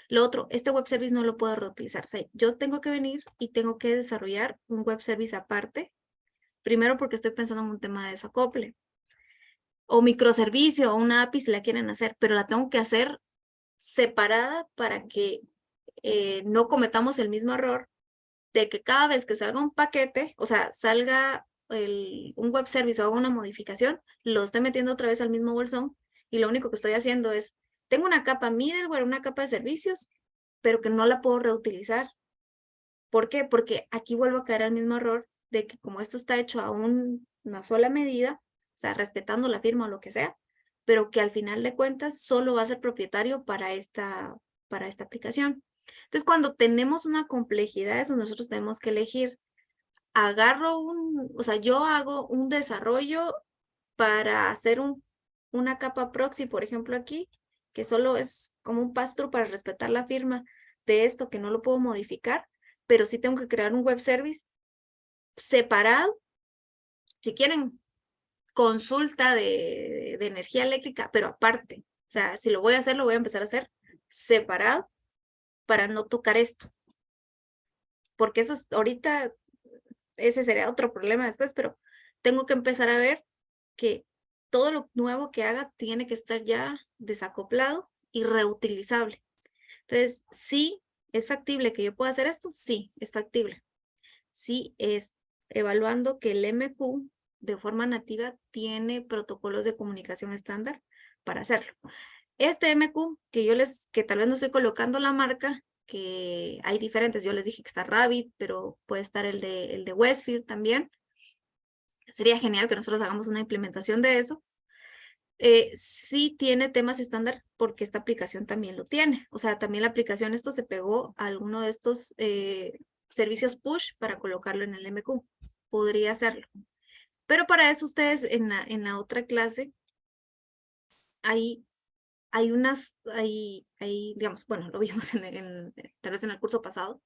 Lo otro, este web service no lo puedo reutilizar. O sea, yo tengo que venir y tengo que desarrollar un web service aparte. Primero porque estoy pensando en un tema de desacople. O microservicio o una API si la quieren hacer, pero la tengo que hacer separada para que no cometamos el mismo error de que cada vez que salga un paquete, o sea, salga un web service o haga una modificación, lo estoy metiendo otra vez al mismo bolsón y lo único que estoy haciendo es, tengo una capa middleware, una capa de servicios, pero que no la puedo reutilizar. ¿Por qué? Porque aquí vuelvo a caer al mismo error de que como esto está hecho a una sola medida, o sea, respetando la firma o lo que sea, pero que al final de cuentas solo va a ser propietario para esta aplicación. Entonces, cuando tenemos una complejidad, eso nosotros tenemos que elegir. Yo hago un desarrollo para hacer una capa proxy, por ejemplo, aquí, que solo es como un pass-through para respetar la firma de esto, que no lo puedo modificar, pero sí tengo que crear un web service separado. Si quieren, consulta de energía eléctrica, pero aparte. O sea, si lo voy a hacer, lo voy a empezar a hacer separado para no tocar esto. Porque eso es, ahorita, ese sería otro problema después, pero tengo que empezar a ver que todo lo nuevo que haga tiene que estar ya desacoplado y reutilizable. Entonces, sí, ¿es factible que yo pueda hacer esto? Sí, es factible. Sí, es evaluando que el MQ de forma nativa tiene protocolos de comunicación estándar para hacerlo. Este MQ que tal vez no estoy colocando la marca, que hay diferentes, yo les dije que está Rabbit, pero puede estar el de Westfield también. Sería genial que nosotros hagamos una implementación de eso. Sí tiene temas estándar porque esta aplicación también lo tiene. O sea, también la aplicación esto se pegó a alguno de estos servicios push para colocarlo en el MQ. Podría hacerlo. Pero para eso ustedes en la otra clase digamos, bueno, lo vimos tal vez en el curso pasado,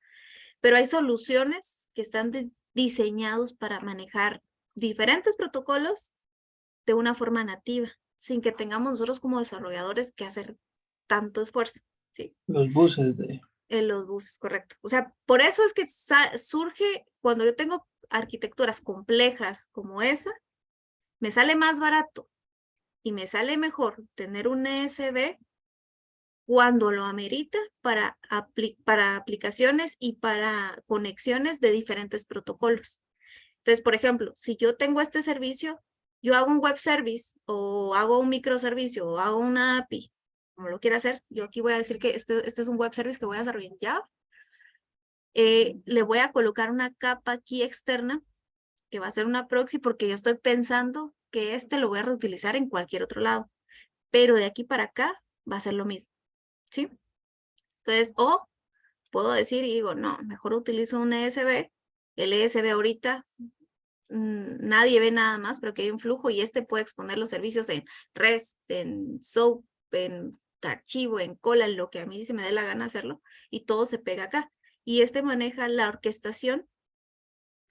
pero hay soluciones que están diseñados para manejar diferentes protocolos de una forma nativa, sin que tengamos nosotros como desarrolladores que hacer tanto esfuerzo, ¿sí? Los buses de... En los buses, correcto. O sea, por eso es que surge, cuando yo tengo arquitecturas complejas como esa, me sale más barato y me sale mejor tener un ESB cuando lo amerita para aplicaciones y para conexiones de diferentes protocolos. Entonces, por ejemplo, si yo tengo este servicio, yo hago un web service o hago un microservicio o hago una API, como lo quiera hacer. Yo aquí voy a decir que este es un web service que voy a desarrollar en Java. Le voy a colocar una capa aquí externa que va a ser una proxy porque yo estoy pensando que lo voy a reutilizar en cualquier otro lado. Pero de aquí para acá va a ser lo mismo, ¿sí? Entonces, o puedo decir y digo, no, mejor utilizo un ESB. El ESB ahorita nadie ve nada más, pero que hay un flujo y puede exponer los servicios en REST, en SOAP, en archivo, en cola, en lo que a mí se me dé la gana hacerlo, y todo se pega acá. Y maneja la orquestación,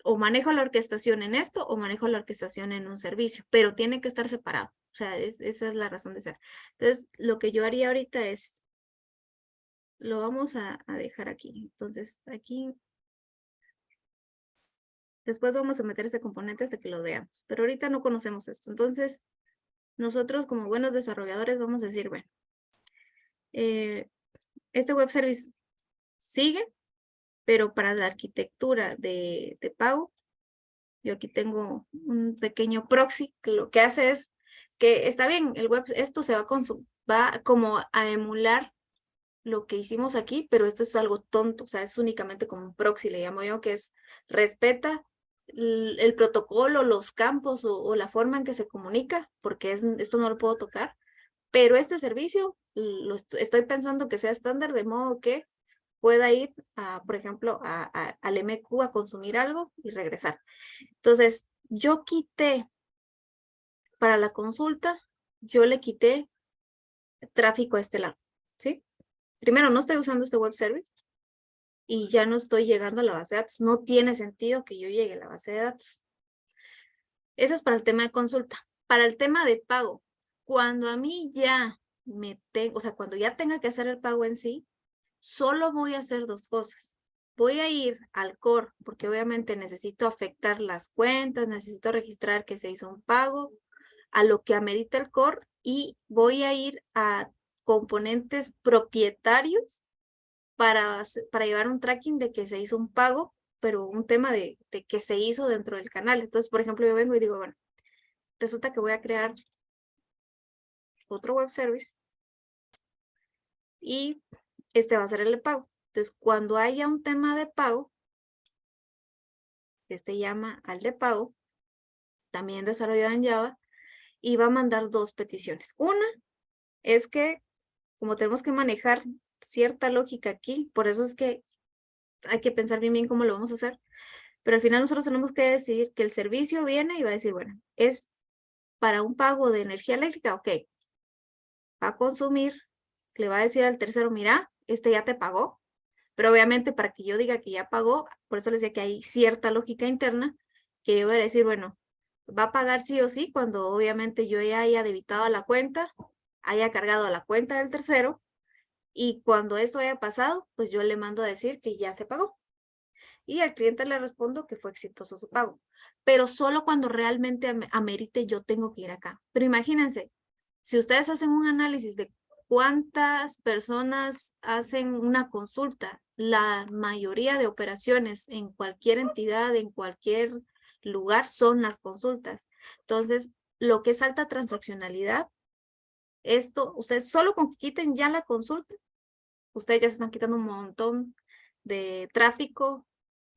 o manejo la orquestación en esto, o manejo la orquestación en un servicio, pero tiene que estar separado. O sea, esa es la razón de ser. Entonces, lo que yo haría ahorita es, lo vamos a dejar aquí. Entonces, aquí después vamos a meter este componente hasta que lo veamos, pero ahorita no conocemos esto. Entonces, nosotros como buenos desarrolladores vamos a decir, bueno, este web service sigue, pero para la arquitectura de pago, yo aquí tengo un pequeño proxy que lo que hace es que está bien, esto se va como a emular lo que hicimos aquí, pero esto es algo tonto, o sea, es únicamente como un proxy, le llamo yo, que respeta el protocolo, los campos o la forma en que se comunica, porque esto no lo puedo tocar, pero este servicio estoy pensando que sea estándar, de modo que pueda ir, por ejemplo, al MQ a consumir algo y regresar. Entonces, yo quité, para la consulta, yo le quité tráfico a este lado, ¿sí? Primero, no estoy usando este web service y ya no estoy llegando a la base de datos. No tiene sentido que yo llegue a la base de datos. Eso es para el tema de consulta. Para el tema de pago, cuando a mí ya cuando ya tenga que hacer el pago en sí, solo voy a hacer dos cosas. Voy a ir al core, porque obviamente necesito afectar las cuentas, necesito registrar que se hizo un pago, a lo que amerita el core, y voy a ir a componentes propietarios para llevar un tracking de que se hizo un pago, pero un tema de que se hizo dentro del canal. Entonces, por ejemplo, yo vengo y digo, bueno, resulta que voy a crear otro web service y este va a ser el de pago. Entonces, cuando haya un tema de pago, llama al de pago, también desarrollado en Java, y va a mandar dos peticiones. Una es que, como tenemos que manejar cierta lógica aquí, por eso es que hay que pensar bien cómo lo vamos a hacer, pero al final nosotros tenemos que decidir que el servicio viene y va a decir, bueno, es para un pago de energía eléctrica, ok, va a consumir, le va a decir al tercero, mira, este ya te pagó, pero obviamente para que yo diga que ya pagó, por eso les decía que hay cierta lógica interna, que yo voy a decir, bueno, va a pagar sí o sí cuando obviamente yo ya haya debitado a la cuenta, haya cargado a la cuenta del tercero, y cuando eso haya pasado, pues yo le mando a decir que ya se pagó. Y al cliente le respondo que fue exitoso su pago. Pero solo cuando realmente amerite yo tengo que ir acá. Pero imagínense, si ustedes hacen un análisis de cuántas personas hacen una consulta, la mayoría de operaciones en cualquier entidad, en cualquier lugar, son las consultas. Entonces, lo que es alta transaccionalidad, esto, ustedes solo con que quiten ya la consulta, ustedes ya se están quitando un montón de tráfico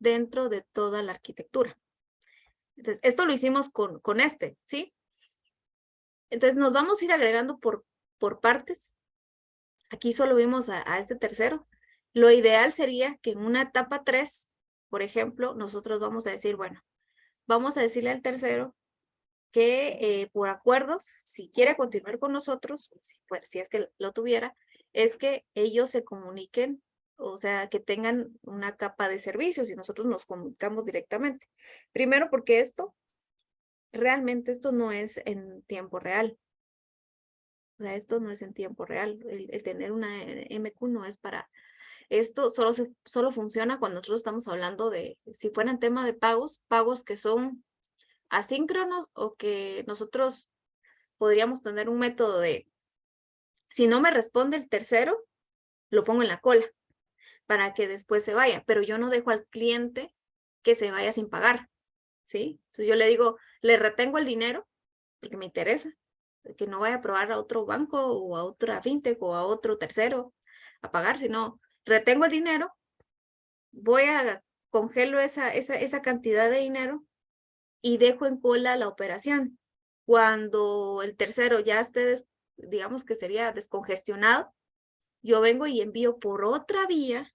dentro de toda la arquitectura. Entonces, esto lo hicimos con este, ¿sí? Entonces, nos vamos a ir agregando por partes. Aquí solo vimos a este tercero. Lo ideal sería que en una etapa 3, por ejemplo, nosotros vamos a decir, bueno, vamos a decirle al tercero que por acuerdos, si quiere continuar con nosotros, si es que lo tuviera, es que ellos se comuniquen, o sea, que tengan una capa de servicios y nosotros nos comunicamos directamente. Primero porque realmente esto no es en tiempo real. O sea, esto no es en tiempo real. El tener una MQ no es para... Esto solo funciona cuando nosotros estamos hablando de, si fueran tema de pagos que son asíncronos o que nosotros podríamos tener un método de, si no me responde el tercero, lo pongo en la cola para que después se vaya, pero yo no dejo al cliente que se vaya sin pagar, ¿sí? Entonces yo le digo, le retengo el dinero porque me interesa, que no vaya a probar a otro banco o a otra fintech o a otro tercero a pagar, sino retengo el dinero, congelo esa cantidad de dinero y dejo en cola la operación. Cuando el tercero ya esté, digamos que sería descongestionado, yo vengo y envío por otra vía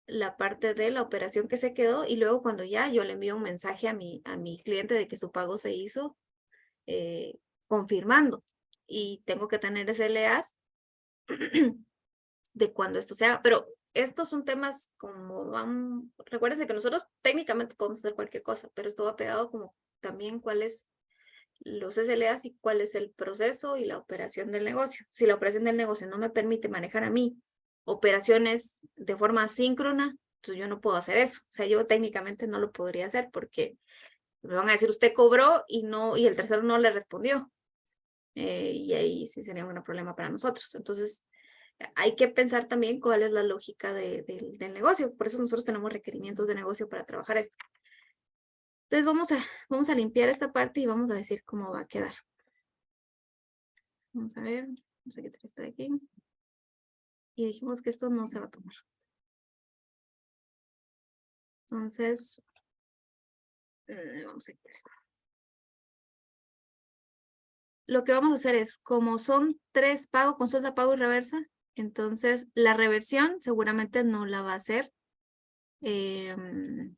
la parte de la operación que se quedó y luego cuando ya yo le envío un mensaje a mi cliente de que su pago se hizo confirmando y tengo que tener ese SLAs de cuando esto se haga, pero estos son temas como van, recuérdense que nosotros técnicamente podemos hacer cualquier cosa, pero esto va pegado como también cuáles los SLAs y cuál es el proceso y la operación del negocio. Si la operación del negocio no me permite manejar a mí operaciones de forma asíncrona, entonces yo no puedo hacer eso. O sea, yo técnicamente no lo podría hacer porque me van a decir, usted cobró y el tercero no le respondió. Y ahí sí sería un problema para nosotros. Entonces, hay que pensar también cuál es la lógica del negocio. Por eso nosotros tenemos requerimientos de negocio para trabajar esto. Entonces, vamos a limpiar esta parte y vamos a decir cómo va a quedar. Vamos a ver. Vamos a quitar esto de aquí. Y dijimos que esto no se va a tomar. Entonces, vamos a quitar esto. Lo que vamos a hacer es, como son 3 pagos, consulta, pago y reversa, entonces la reversión seguramente no la va a hacer. El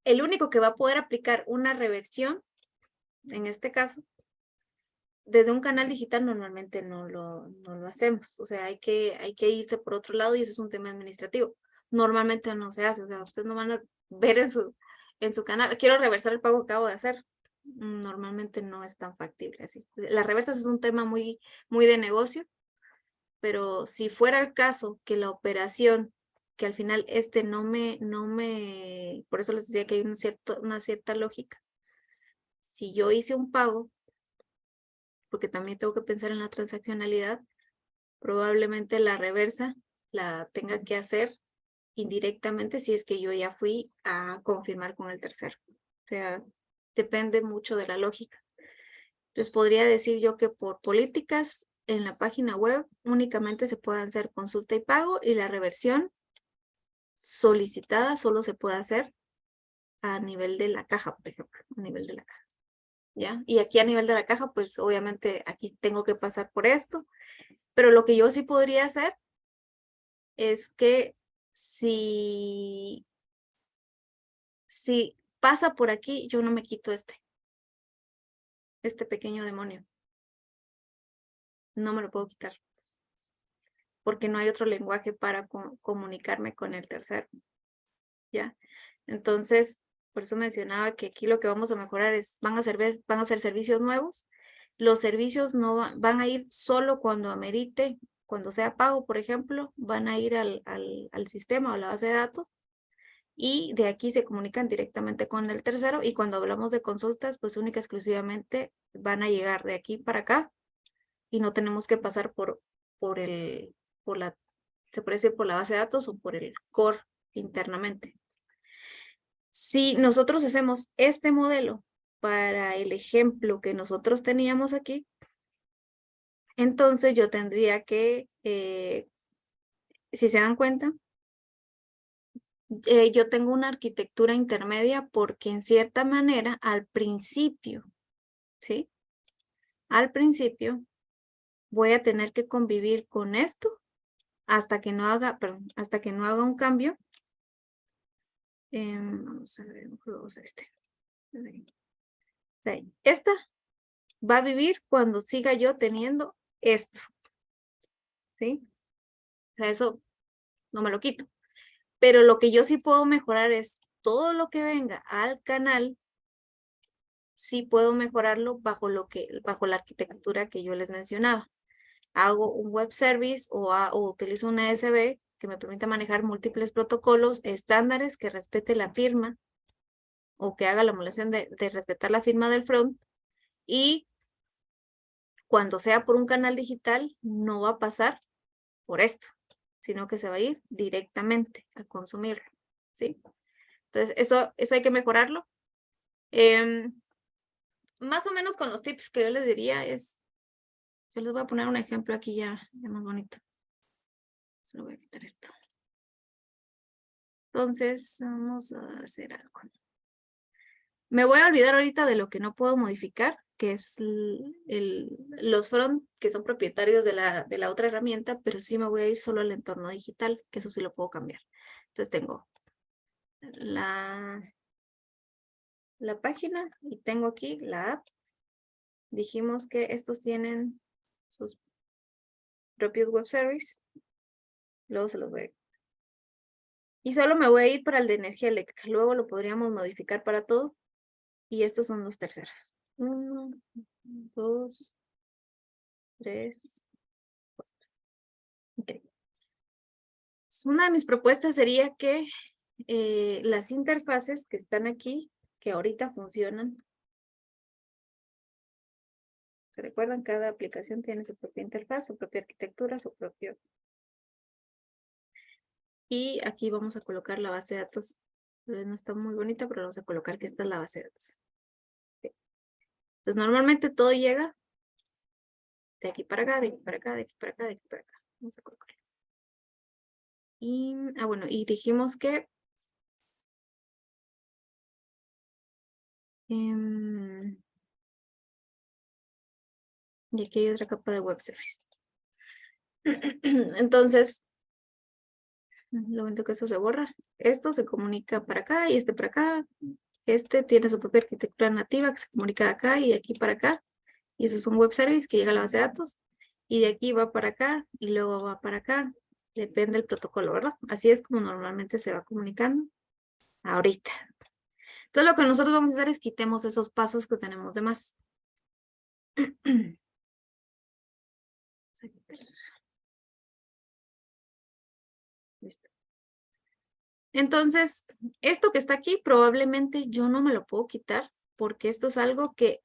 único que va a poder aplicar una reversión, en este caso, desde un canal digital normalmente no lo hacemos. O sea, hay que irse por otro lado y ese es un tema administrativo. Normalmente no se hace. O sea, ustedes no van a ver en su canal, quiero reversar el pago que acabo de hacer. Normalmente no es tan factible así. Las reversas es un tema muy de negocio, pero si fuera el caso que la operación, que al final por eso les decía que hay una cierta lógica. Si yo hice un pago, porque también tengo que pensar en la transaccionalidad, probablemente la reversa la tenga que hacer indirectamente si es que yo ya fui a confirmar con el tercero. O sea, depende mucho de la lógica. Entonces podría decir yo que por políticas en la página web únicamente se puede hacer consulta y pago y la reversión solicitada solo se puede hacer a nivel de la caja, por ejemplo, a nivel de la caja. ¿Ya? Y aquí a nivel de la caja, pues obviamente aquí tengo que pasar por esto Pero lo que yo sí podría hacer es que si pasa por aquí, yo no me quito este pequeño demonio. No me lo puedo quitar. Porque no hay otro lenguaje para comunicarme con el tercero. ¿Ya? Entonces, por eso mencionaba que aquí lo que vamos a mejorar es, van a ser servicios nuevos. Los servicios no van a ir solo cuando amerite, cuando sea pago, por ejemplo, van a ir al sistema o a la base de datos. Y de aquí se comunican directamente con el tercero. Y cuando hablamos de consultas, pues única exclusivamente van a llegar de aquí para acá. Y no tenemos que pasar por la base de datos o por el core internamente. Si nosotros hacemos este modelo para el ejemplo que nosotros teníamos aquí, entonces yo tendría que, si se dan cuenta, yo tengo una arquitectura intermedia porque en cierta manera al principio, ¿sí? Al principio voy a tener que convivir con esto hasta que no haga un cambio. Vamos a ver, vamos a este. Esta va a vivir cuando siga yo teniendo esto. ¿Sí? O sea, eso no me lo quito. Pero lo que yo sí puedo mejorar es todo lo que venga al canal, sí puedo mejorarlo bajo la arquitectura que yo les mencionaba. Hago un web service o utilizo una ASB que me permita manejar múltiples protocolos estándares que respete la firma o que haga la emulación de respetar la firma del front. Y cuando sea por un canal digital, no va a pasar por esto, sino que se va a ir directamente a consumirlo, ¿sí? Entonces, eso hay que mejorarlo. Más o menos con los tips que yo les diría es, yo les voy a poner un ejemplo aquí ya más bonito. Solo voy a quitar esto. Entonces, vamos a hacer algo. Me voy a olvidar ahorita de lo que no puedo modificar, que es los front, que son propietarios de la otra herramienta, pero sí me voy a ir solo al entorno digital, que eso sí lo puedo cambiar. Entonces tengo la página y tengo aquí la app. Dijimos que estos tienen sus propios web service. Luego se los voy a... Y solo me voy a ir para el de energía eléctrica. Luego lo podríamos modificar para todo. Y estos son los terceros. 1, 2, 3, 4. Ok. Una de mis propuestas sería que las interfaces que están aquí, que ahorita funcionan, ¿se recuerdan? Cada aplicación tiene su propia interfaz, su propia arquitectura, su propio... Y aquí vamos a colocar la base de datos. No está muy bonita, pero vamos a colocar que esta es la base de datos. Okay. Entonces, normalmente todo llega de aquí para acá, de aquí para acá, de aquí para acá, de aquí para acá. Vamos a colocarlo. Y, bueno, y dijimos que y aquí hay otra capa de web service. Entonces, lo único que eso se borra. Esto se comunica para acá y este para acá. Este tiene su propia arquitectura nativa que se comunica de acá y de aquí para acá. Y eso es un web service que llega a la base de datos. Y de aquí va para acá y luego va para acá. Depende del protocolo, ¿verdad? Así es como normalmente se va comunicando ahorita. Entonces lo que nosotros vamos a hacer es quitemos esos pasos que tenemos de más. Listo. Entonces, esto que está aquí probablemente yo no me lo puedo quitar porque esto es algo que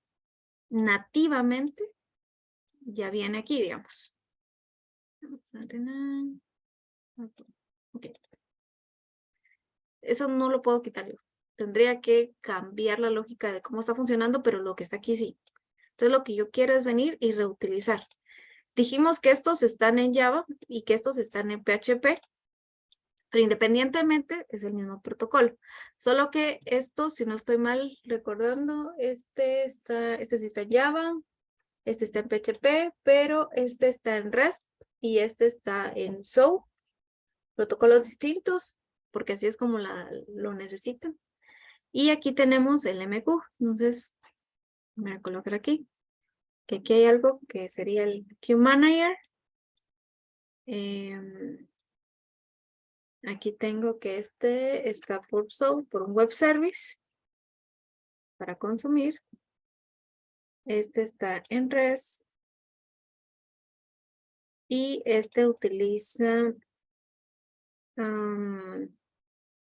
nativamente ya viene aquí, digamos. Okay. Eso no lo puedo quitar yo. Tendría que cambiar la lógica de cómo está funcionando, pero lo que está aquí sí. Entonces lo que yo quiero es venir y reutilizar. Dijimos que estos están en Java y que estos están en PHP. Pero independientemente es el mismo protocolo. Solo que esto, si no estoy mal recordando, este sí está en Java. este está en PHP, pero este está en REST y este está en SOAP. Protocolos distintos, porque así es como lo necesitan. Y aquí tenemos el MQ. Entonces, me voy a colocar aquí. Que aquí hay algo que sería el Queue Manager. Aquí tengo que este está por SOAP, por un web service para consumir. Este está en REST. Y este utiliza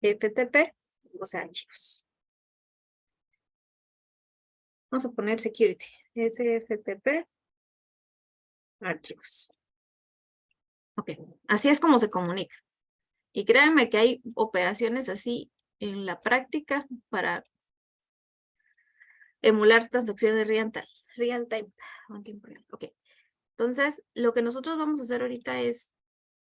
FTP, o sea, archivos. Vamos a poner security. SFTP, archivos. Ok, así es como se comunica. Y créanme que hay operaciones así en la práctica para emular transacciones real time. Ok, entonces lo que nosotros vamos a hacer ahorita es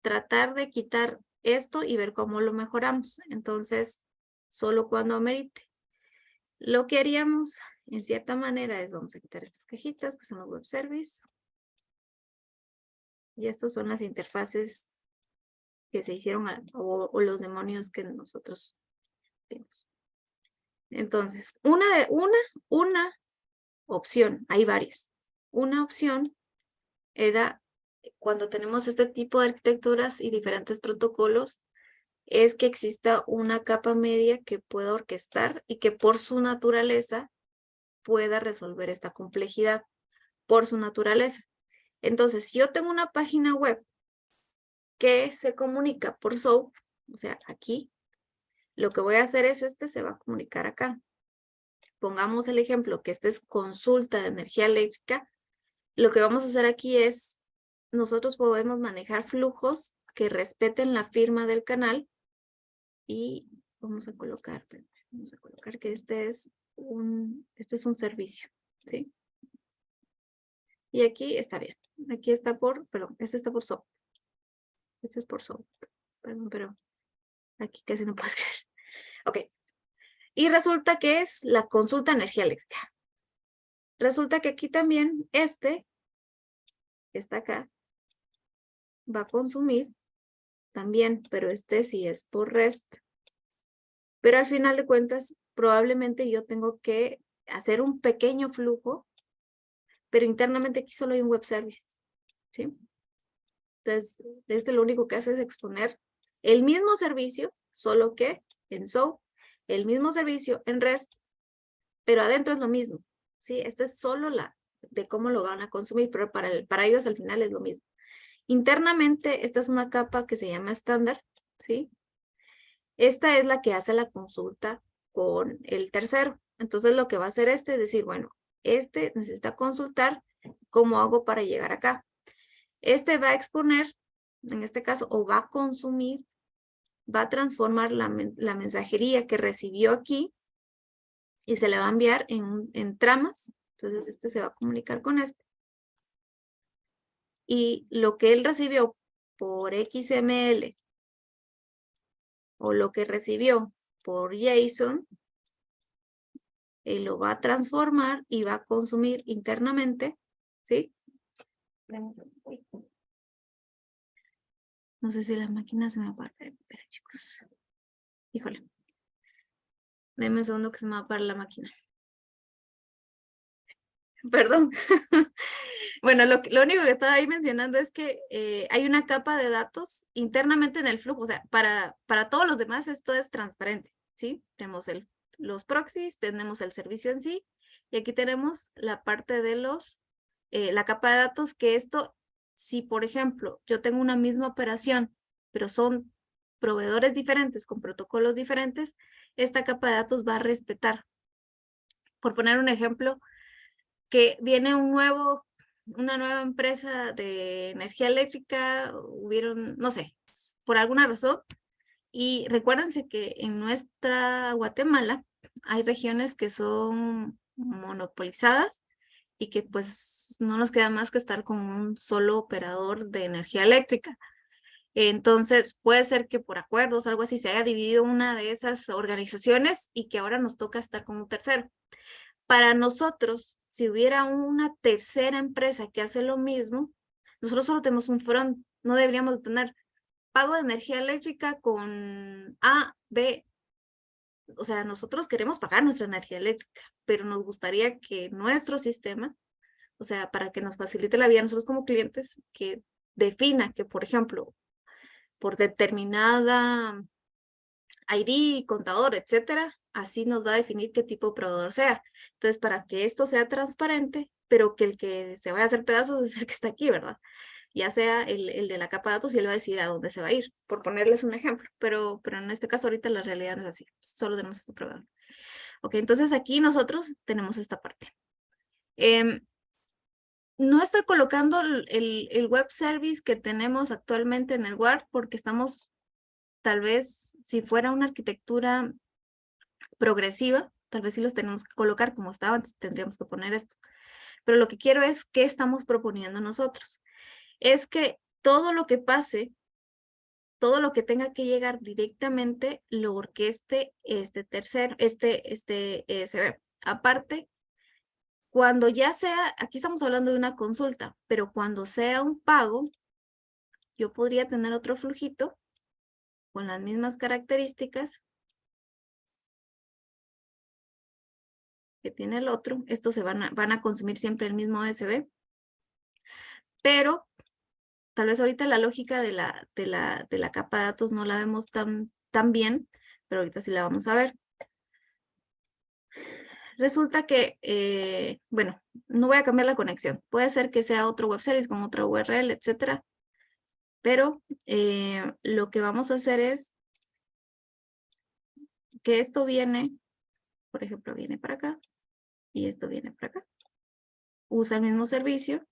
tratar de quitar esto y ver cómo lo mejoramos. Entonces, solo cuando amerite. Lo que haríamos, en cierta manera, es vamos a quitar estas cajitas que son los web service. Y estos son las interfaces que se hicieron o los demonios que nosotros vimos. Entonces, una opción, hay varias. Una opción era cuando tenemos este tipo de arquitecturas y diferentes protocolos, es que exista una capa media que pueda orquestar y que por su naturaleza pueda resolver esta complejidad, por su naturaleza. Entonces, si yo tengo una página web que se comunica por SOAP, o sea, aquí, lo que voy a hacer es se va a comunicar acá. Pongamos el ejemplo que este es consulta de energía eléctrica. Lo que vamos a hacer aquí es, nosotros podemos manejar flujos que respeten la firma del canal y vamos a colocar que este es un servicio, ¿sí? Y aquí está bien. Aquí está este está por SOAP. Este es por SOAP. Perdón, pero aquí casi no puedo escribir. Ok. Y resulta que es la consulta de energía eléctrica. Resulta que aquí también que está acá, va a consumir también, pero este sí es por REST. Pero al final de cuentas, probablemente yo tengo que hacer un pequeño flujo, pero internamente aquí solo hay un web service, ¿sí? Entonces, lo único que hace es exponer el mismo servicio, solo que en SOAP, el mismo servicio en REST, pero adentro es lo mismo, ¿sí? Esta es solo de cómo lo van a consumir, pero para ellos al final es lo mismo. Internamente, esta es una capa que se llama estándar, ¿sí? Esta es la que hace la consulta con el tercero. Entonces, lo que va a hacer es decir, bueno, necesita consultar cómo hago para llegar acá. Va a exponer, en este caso, o va a consumir, va a transformar la mensajería que recibió aquí y se le va a enviar en tramas. Entonces, se va a comunicar con este. Y lo que él recibió por XML o lo que recibió por JSON, él lo va a transformar y va a consumir internamente, ¿sí? No sé si la máquina se me va a apagar. Espera, chicos. Híjole. Denme un segundo que se me va a apagar la máquina. Perdón. Bueno, lo único que estaba ahí mencionando es que hay una capa de datos internamente en el flujo. O sea, para todos los demás esto es transparente, ¿sí? Tenemos los proxies, tenemos el servicio en sí, y aquí tenemos la parte de la capa de datos que si por ejemplo yo tengo una misma operación, pero son proveedores diferentes con protocolos diferentes, esta capa de datos va a respetar. Por poner un ejemplo, que viene una nueva empresa de energía eléctrica, no sé, por alguna razón, y recuérdense que en nuestra Guatemala hay regiones que son monopolizadas y que pues no nos queda más que estar con un solo operador de energía eléctrica. Entonces puede ser que por acuerdos, algo así, se haya dividido una de esas organizaciones y que ahora nos toca estar con un tercero. Para nosotros, si hubiera una tercera empresa que hace lo mismo, nosotros solo tenemos un front, no deberíamos de tener pago de energía eléctrica con A, B. O sea, nosotros queremos pagar nuestra energía eléctrica, pero nos gustaría que nuestro sistema, o sea, para que nos facilite la vida a nosotros como clientes, que defina que, por ejemplo, por determinada ID, contador, etcétera, así nos va a definir qué tipo de proveedor sea. Entonces, para que esto sea transparente, pero que el que se vaya a hacer pedazos es el que está aquí, ¿verdad? Ya sea el de la capa de datos y él va a decidir a dónde se va a ir, por ponerles un ejemplo, pero en este caso ahorita la realidad no es así, solo tenemos este proveedor. Ok, entonces aquí nosotros tenemos esta parte. No estoy colocando el web service que tenemos actualmente en el Word porque estamos, tal vez, si fuera una arquitectura progresiva, tal vez sí los tenemos que colocar como estaba antes, tendríamos que poner esto. Pero lo que quiero es, ¿qué estamos proponiendo nosotros? Es que todo lo que pase, todo lo que tenga que llegar directamente, lo orqueste tercero, ESB. Aparte, cuando ya sea, aquí estamos hablando de una consulta, pero cuando sea un pago, yo podría tener otro flujito con las mismas características que tiene el otro. Estos se van a consumir siempre el mismo ESB, pero tal vez ahorita la lógica de la capa de datos no la vemos tan bien, pero ahorita sí la vamos a ver. Resulta que, bueno, no voy a cambiar la conexión. Puede ser que sea otro web service con otra URL, etcétera. Pero lo que vamos a hacer es que esto viene, por ejemplo, viene para acá y esto viene para acá. Usa el mismo servicio.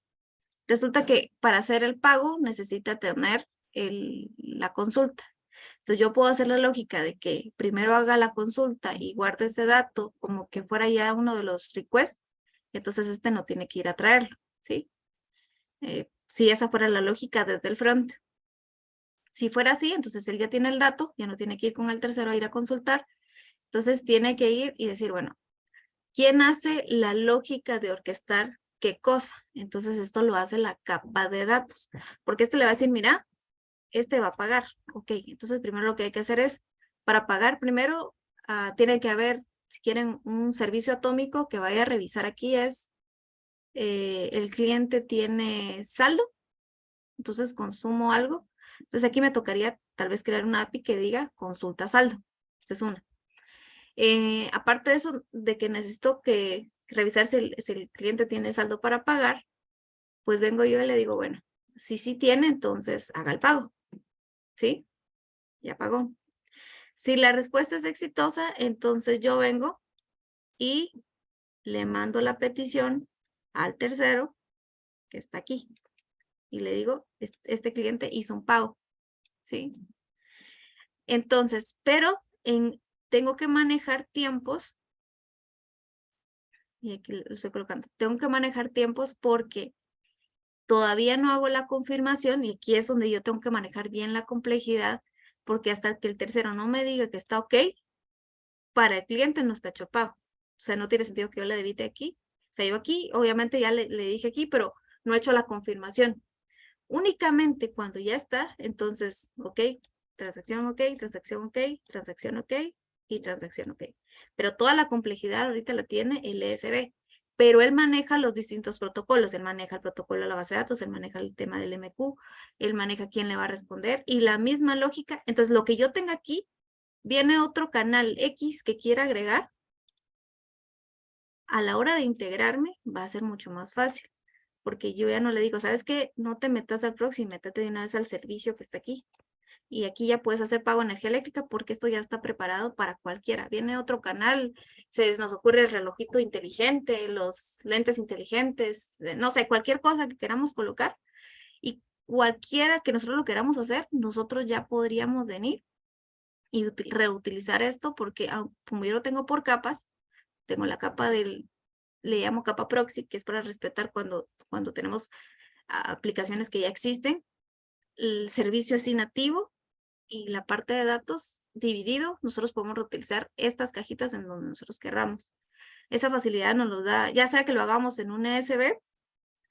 Resulta que para hacer el pago necesita tener la consulta. Entonces yo puedo hacer la lógica de que primero haga la consulta y guarde ese dato como que fuera ya uno de los requests. Entonces este no tiene que ir a traerlo, ¿sí? Si esa fuera la lógica desde el front. Si fuera así, entonces él ya tiene el dato, ya no tiene que ir con el tercero a ir a consultar. Entonces tiene que ir y decir, bueno, ¿quién hace la lógica de orquestar qué cosa? Entonces esto lo hace la capa de datos. Porque este le va a decir, mira, este va a pagar. Ok, entonces primero lo que hay que hacer es, para pagar primero, tiene que haber, si quieren, un servicio atómico que vaya a revisar aquí es, el cliente tiene saldo, entonces consumo algo. Entonces aquí me tocaría tal vez crear una API que diga consulta saldo. Esta es una. Aparte de eso, de que necesito que revisar si el cliente tiene saldo para pagar, pues vengo yo y le digo, bueno, si sí tiene, entonces haga el pago. ¿Sí? Ya pagó. Si la respuesta es exitosa, entonces yo vengo y le mando la petición al tercero que está aquí. Y le digo, este cliente hizo un pago. ¿Sí? Entonces, pero tengo que manejar tiempos. Y aquí lo estoy colocando. Tengo que manejar tiempos porque todavía no hago la confirmación y aquí es donde yo tengo que manejar bien la complejidad porque hasta que el tercero no me diga que está ok, para el cliente no está hecho el pago. O sea, no tiene sentido que yo le debite aquí. O sea, yo aquí, obviamente ya le dije aquí, pero no he hecho la confirmación. Únicamente cuando ya está, entonces, ok, transacción ok, transacción ok, transacción ok y transacción ok. Pero toda la complejidad ahorita la tiene el ESB. Pero él maneja los distintos protocolos. Él maneja el protocolo de la base de datos, él maneja el tema del MQ, él maneja quién le va a responder y la misma lógica. Entonces, lo que yo tenga aquí, viene otro canal X que quiera agregar, a la hora de integrarme va a ser mucho más fácil, porque yo ya no le digo, ¿sabes qué? No te metas al proxy, métete de una vez al servicio que está aquí. Y aquí ya puedes hacer pago de energía eléctrica porque esto ya está preparado para cualquiera. Viene otro canal, se nos ocurre el relojito inteligente, los lentes inteligentes, no sé, cualquier cosa que queramos colocar. Y cualquiera que nosotros lo queramos hacer, nosotros ya podríamos venir y reutilizar esto porque como yo lo tengo por capas, tengo la capa le llamo capa proxy, que es para respetar cuando tenemos aplicaciones que ya existen, el servicio es inactivo y la parte de datos dividido, nosotros podemos reutilizar estas cajitas en donde nosotros querramos. esa facilidad nos lo da, ya sea que lo hagamos en un ESB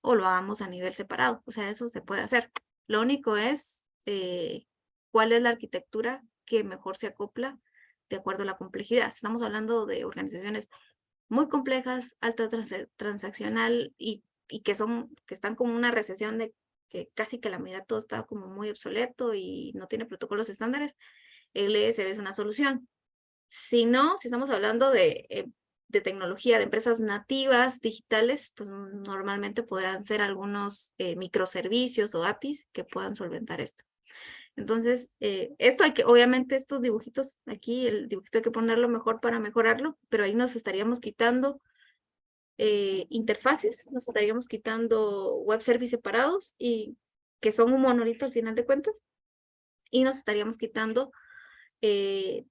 o lo hagamos a nivel separado. O sea, eso se puede hacer. Lo único es cuál es la arquitectura que mejor se acopla de acuerdo a la complejidad. Estamos hablando de organizaciones muy complejas, alta transaccional y que están como una recesión de que casi que la medida todo está como muy obsoleto y no tiene protocolos estándares. El ESB es una solución. Si no, si estamos hablando de tecnología, de empresas nativas digitales, pues normalmente podrán ser algunos microservicios o APIs que puedan solventar esto. Entonces, esto hay que, obviamente estos dibujitos, aquí el dibujito hay que ponerlo mejor para mejorarlo, pero ahí nos estaríamos quitando interfaces, nos estaríamos quitando web service separados y que son un monolito al final de cuentas, y nos estaríamos quitando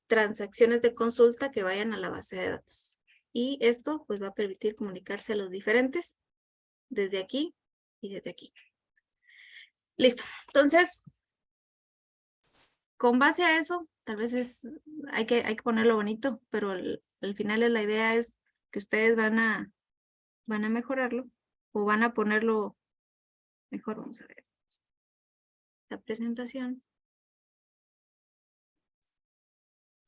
transacciones de consulta que vayan a la base de datos. Y esto pues va a permitir comunicarse a los diferentes desde aquí y desde aquí. Listo. Entonces, con base a eso, tal vez hay que ponerlo bonito, pero al final la idea es que ustedes van a mejorarlo o van a ponerlo mejor. Vamos a ver la presentación.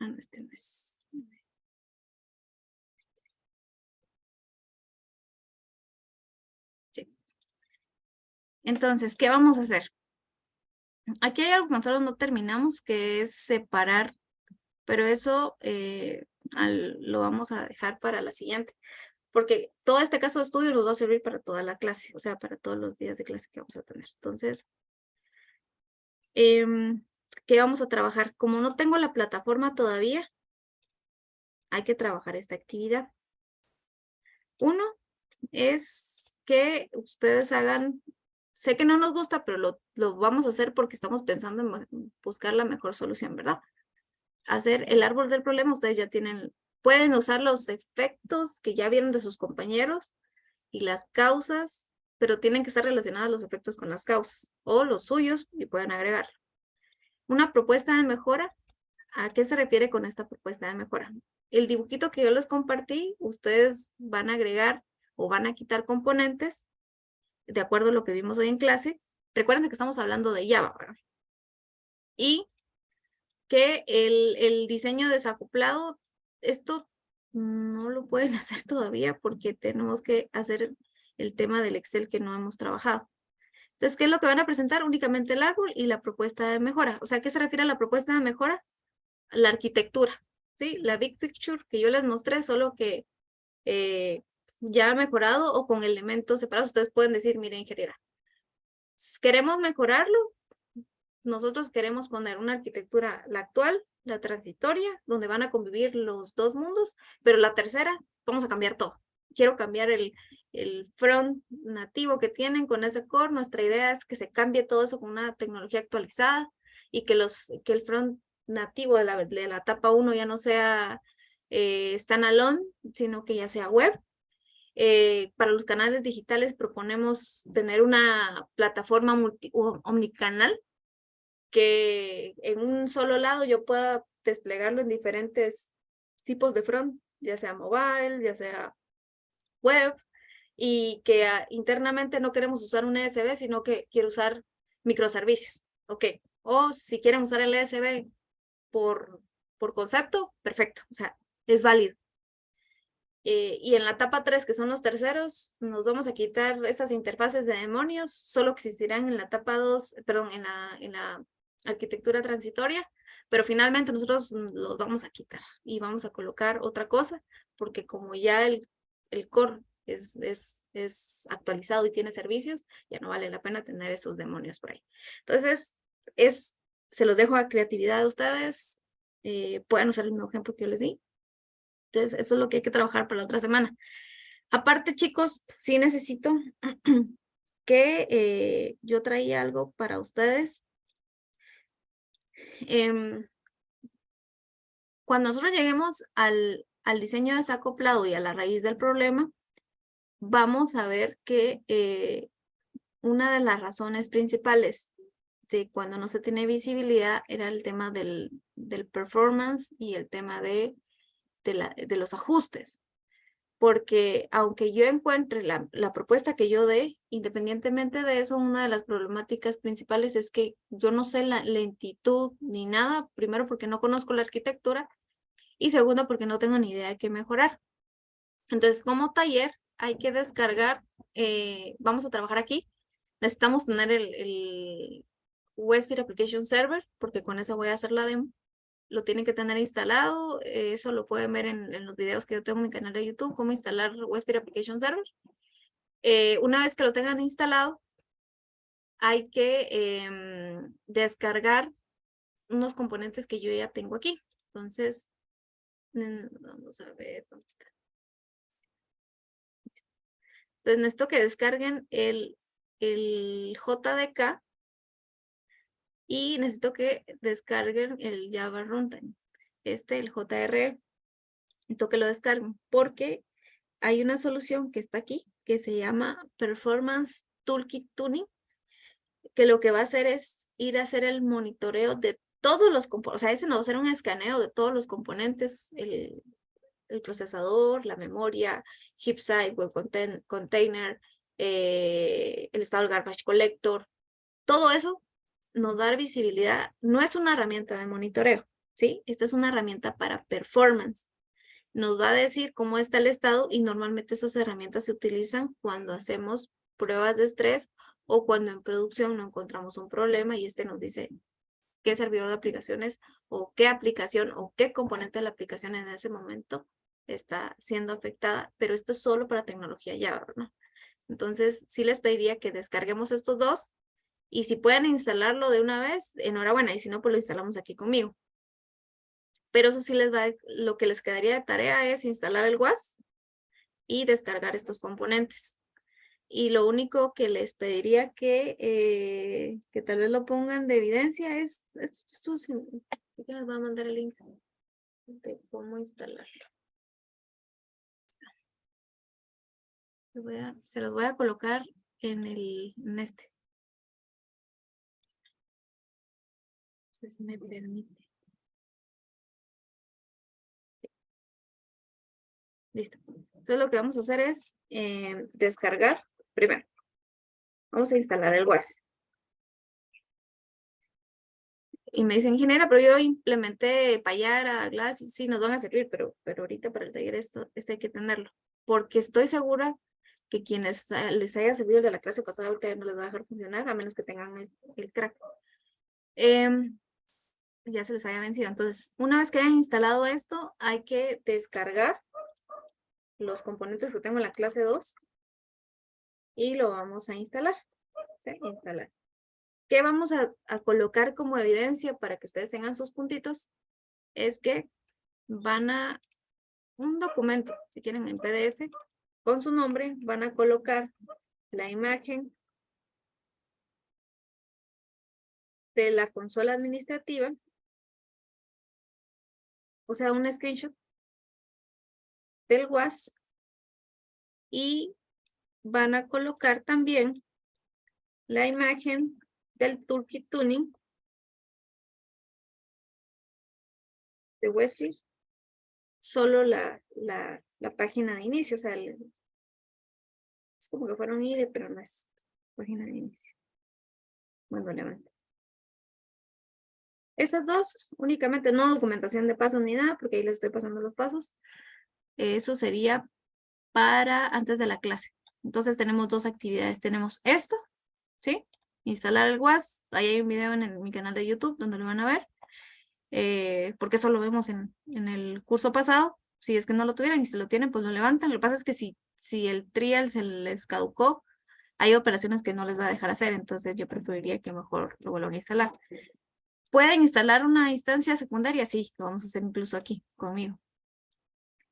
Ah, no, este no es. Sí. Entonces, ¿qué vamos a hacer? Aquí hay algo que nosotros no terminamos, que es separar, pero eso lo vamos a dejar para la siguiente, porque todo este caso de estudio nos va a servir para toda la clase, o sea, para todos los días de clase que vamos a tener. Entonces, ¿qué vamos a trabajar? Como no tengo la plataforma todavía, hay que trabajar esta actividad. Uno es que ustedes hagan, sé que no nos gusta, pero lo vamos a hacer porque estamos pensando en buscar la mejor solución, ¿verdad? Hacer el árbol del problema, ustedes ya pueden usar los efectos que ya vieron de sus compañeros y las causas, pero tienen que estar relacionados los efectos con las causas o los suyos y pueden agregar. Una propuesta de mejora, ¿a qué se refiere con esta propuesta de mejora? El dibujito que yo les compartí, ustedes van a agregar o van a quitar componentes de acuerdo a lo que vimos hoy en clase. Recuerden que estamos hablando de Java, ¿verdad? Y que el diseño desacoplado, esto no lo pueden hacer todavía porque tenemos que hacer el tema del Excel que no hemos trabajado. Entonces, ¿qué es lo que van a presentar? Únicamente el árbol y la propuesta de mejora. O sea, ¿a qué se refiere a la propuesta de mejora? La arquitectura, ¿sí? La big picture que yo les mostré, solo que ya ha mejorado o con elementos separados. Ustedes pueden decir, miren, ingeniera, queremos mejorarlo. Nosotros queremos poner una arquitectura, la actual, la transitoria, donde van a convivir los dos mundos, pero la tercera, vamos a cambiar todo. Quiero cambiar el front nativo que tienen con ese core. Nuestra idea es que se cambie todo eso con una tecnología actualizada y que el front nativo de la etapa 1 ya no sea standalone, sino que ya sea web. Para los canales digitales proponemos tener una plataforma omnicanal que en un solo lado yo pueda desplegarlo en diferentes tipos de front, ya sea mobile, ya sea web, y que internamente no queremos usar un ESB, sino que quiero usar microservicios. Ok, o si quieren usar el ESB por concepto, perfecto, o sea, es válido. Y en la etapa 3, que son los terceros, nos vamos a quitar estas interfaces de demonios, solo existirán en la etapa 2, perdón, en la arquitectura transitoria, pero finalmente nosotros los vamos a quitar y vamos a colocar otra cosa, porque como ya el core es actualizado y tiene servicios, ya no vale la pena tener esos demonios por ahí. Entonces, se los dejo a creatividad de ustedes, pueden usar el mismo ejemplo que yo les di. Entonces, eso es lo que hay que trabajar para la otra semana. Aparte, chicos, sí necesito que yo traía algo para ustedes. Cuando nosotros lleguemos al diseño desacoplado y a la raíz del problema, vamos a ver que una de las razones principales de cuando no se tiene visibilidad era el tema del performance y el tema de los ajustes. porque aunque yo encuentre la propuesta que yo dé, independientemente de eso, una de las problemáticas principales es que yo no sé la lentitud ni nada, primero porque no conozco la arquitectura y segundo porque no tengo ni idea de qué mejorar. Entonces, como taller hay que descargar, vamos a trabajar aquí, necesitamos tener el WebSphere Application Server, porque con eso voy a hacer la demo. Lo tienen que tener instalado, eso lo pueden ver en los videos que yo tengo en mi canal de YouTube, cómo instalar WebSphere Application Server. Una vez que lo tengan instalado, hay que descargar unos componentes que yo ya tengo aquí. Entonces, vamos a ver dónde está. Entonces necesito que descarguen el JDK y necesito que descarguen el Java Runtime. El JRE. Necesito que lo descarguen porque hay una solución que está aquí que se llama Performance Toolkit Tuning, que lo que va a hacer es ir a hacer el monitoreo de todos los componentes. O sea, ese no va a ser un escaneo de todos los componentes, el procesador, la memoria, heap size, web container, el estado del garbage collector. Todo eso nos da visibilidad. No es una herramienta de monitoreo, ¿sí? Esta es una herramienta para performance. Nos va a decir cómo está el estado y normalmente esas herramientas se utilizan cuando hacemos pruebas de estrés o cuando en producción no encontramos un problema y nos dice qué servidor de aplicaciones o qué aplicación o qué componente de la aplicación en ese momento está siendo afectada, pero esto es solo para tecnología Java, ¿no? Entonces, sí les pediría que descarguemos estos dos y si pueden instalarlo de una vez, enhorabuena, y si no, pues lo instalamos aquí conmigo. Pero eso sí lo que les quedaría de tarea es instalar el WAS y descargar estos componentes. Y lo único que les pediría que tal vez lo pongan de evidencia es, esto les voy a mandar el link de cómo instalarlo. Se los voy a colocar en este. No sé si me permite. Listo. Entonces lo que vamos a hacer es descargar primero. Vamos a instalar el WAS. Y me dicen, ingeniera, pero yo implementé Payara, Glass, sí nos van a servir, pero ahorita para el taller esto hay que tenerlo. Porque estoy segura que quienes les haya servido de la clase pasada ahorita ya no les va a dejar funcionar, a menos que tengan el crack. Ya se les haya vencido. Entonces, una vez que hayan instalado esto, hay que descargar los componentes que tengo en la clase 2 y lo vamos a instalar. ¿Sí? Instalar. ¿Qué vamos a colocar como evidencia para que ustedes tengan sus puntitos? Es que van a un documento, si tienen en PDF, con su nombre, van a colocar la imagen de la consola administrativa, o sea, un screenshot del WAS, y van a colocar también la imagen del Toolkit Tuning de WebSphere, solo la página de inicio, o sea, es como que fuera un IDE, pero no es página de inicio. Bueno, levanta. Esas dos, únicamente, no documentación de pasos ni nada, porque ahí les estoy pasando los pasos. Eso sería para antes de la clase. Entonces tenemos dos actividades. Tenemos esto, ¿sí? Instalar el WAS. Ahí hay un video en mi canal de YouTube donde lo van a ver. Porque eso lo vemos en el curso pasado. Si es que no lo tuvieran y si lo tienen, pues lo levantan. Lo que pasa es que si el trial se les caducó, hay operaciones que no les va a dejar hacer. Entonces yo preferiría que mejor lo vuelvan a instalar. ¿Pueden instalar una instancia secundaria? Sí, lo vamos a hacer incluso aquí conmigo.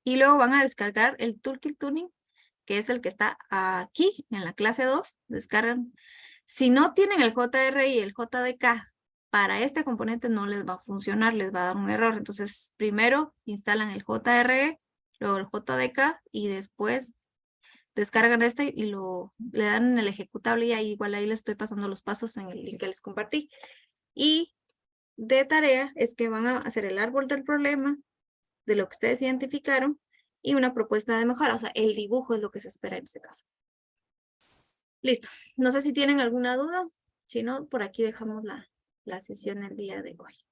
Y luego van a descargar el Toolkit Tuning, que es el que está aquí en la clase 2. Descargan. Si no tienen el JRE y el JDK, para este componente no les va a funcionar, les va a dar un error. Entonces, primero instalan el JRE, luego el JDK y después descargan este y le dan en el ejecutable y ahí, igual ahí les estoy pasando los pasos en el link que les compartí. Y de tarea es que van a hacer el árbol del problema de lo que ustedes identificaron y una propuesta de mejora. O sea, el dibujo es lo que se espera en este caso. Listo. No sé si tienen alguna duda. Si no, por aquí dejamos la sesión el día de hoy.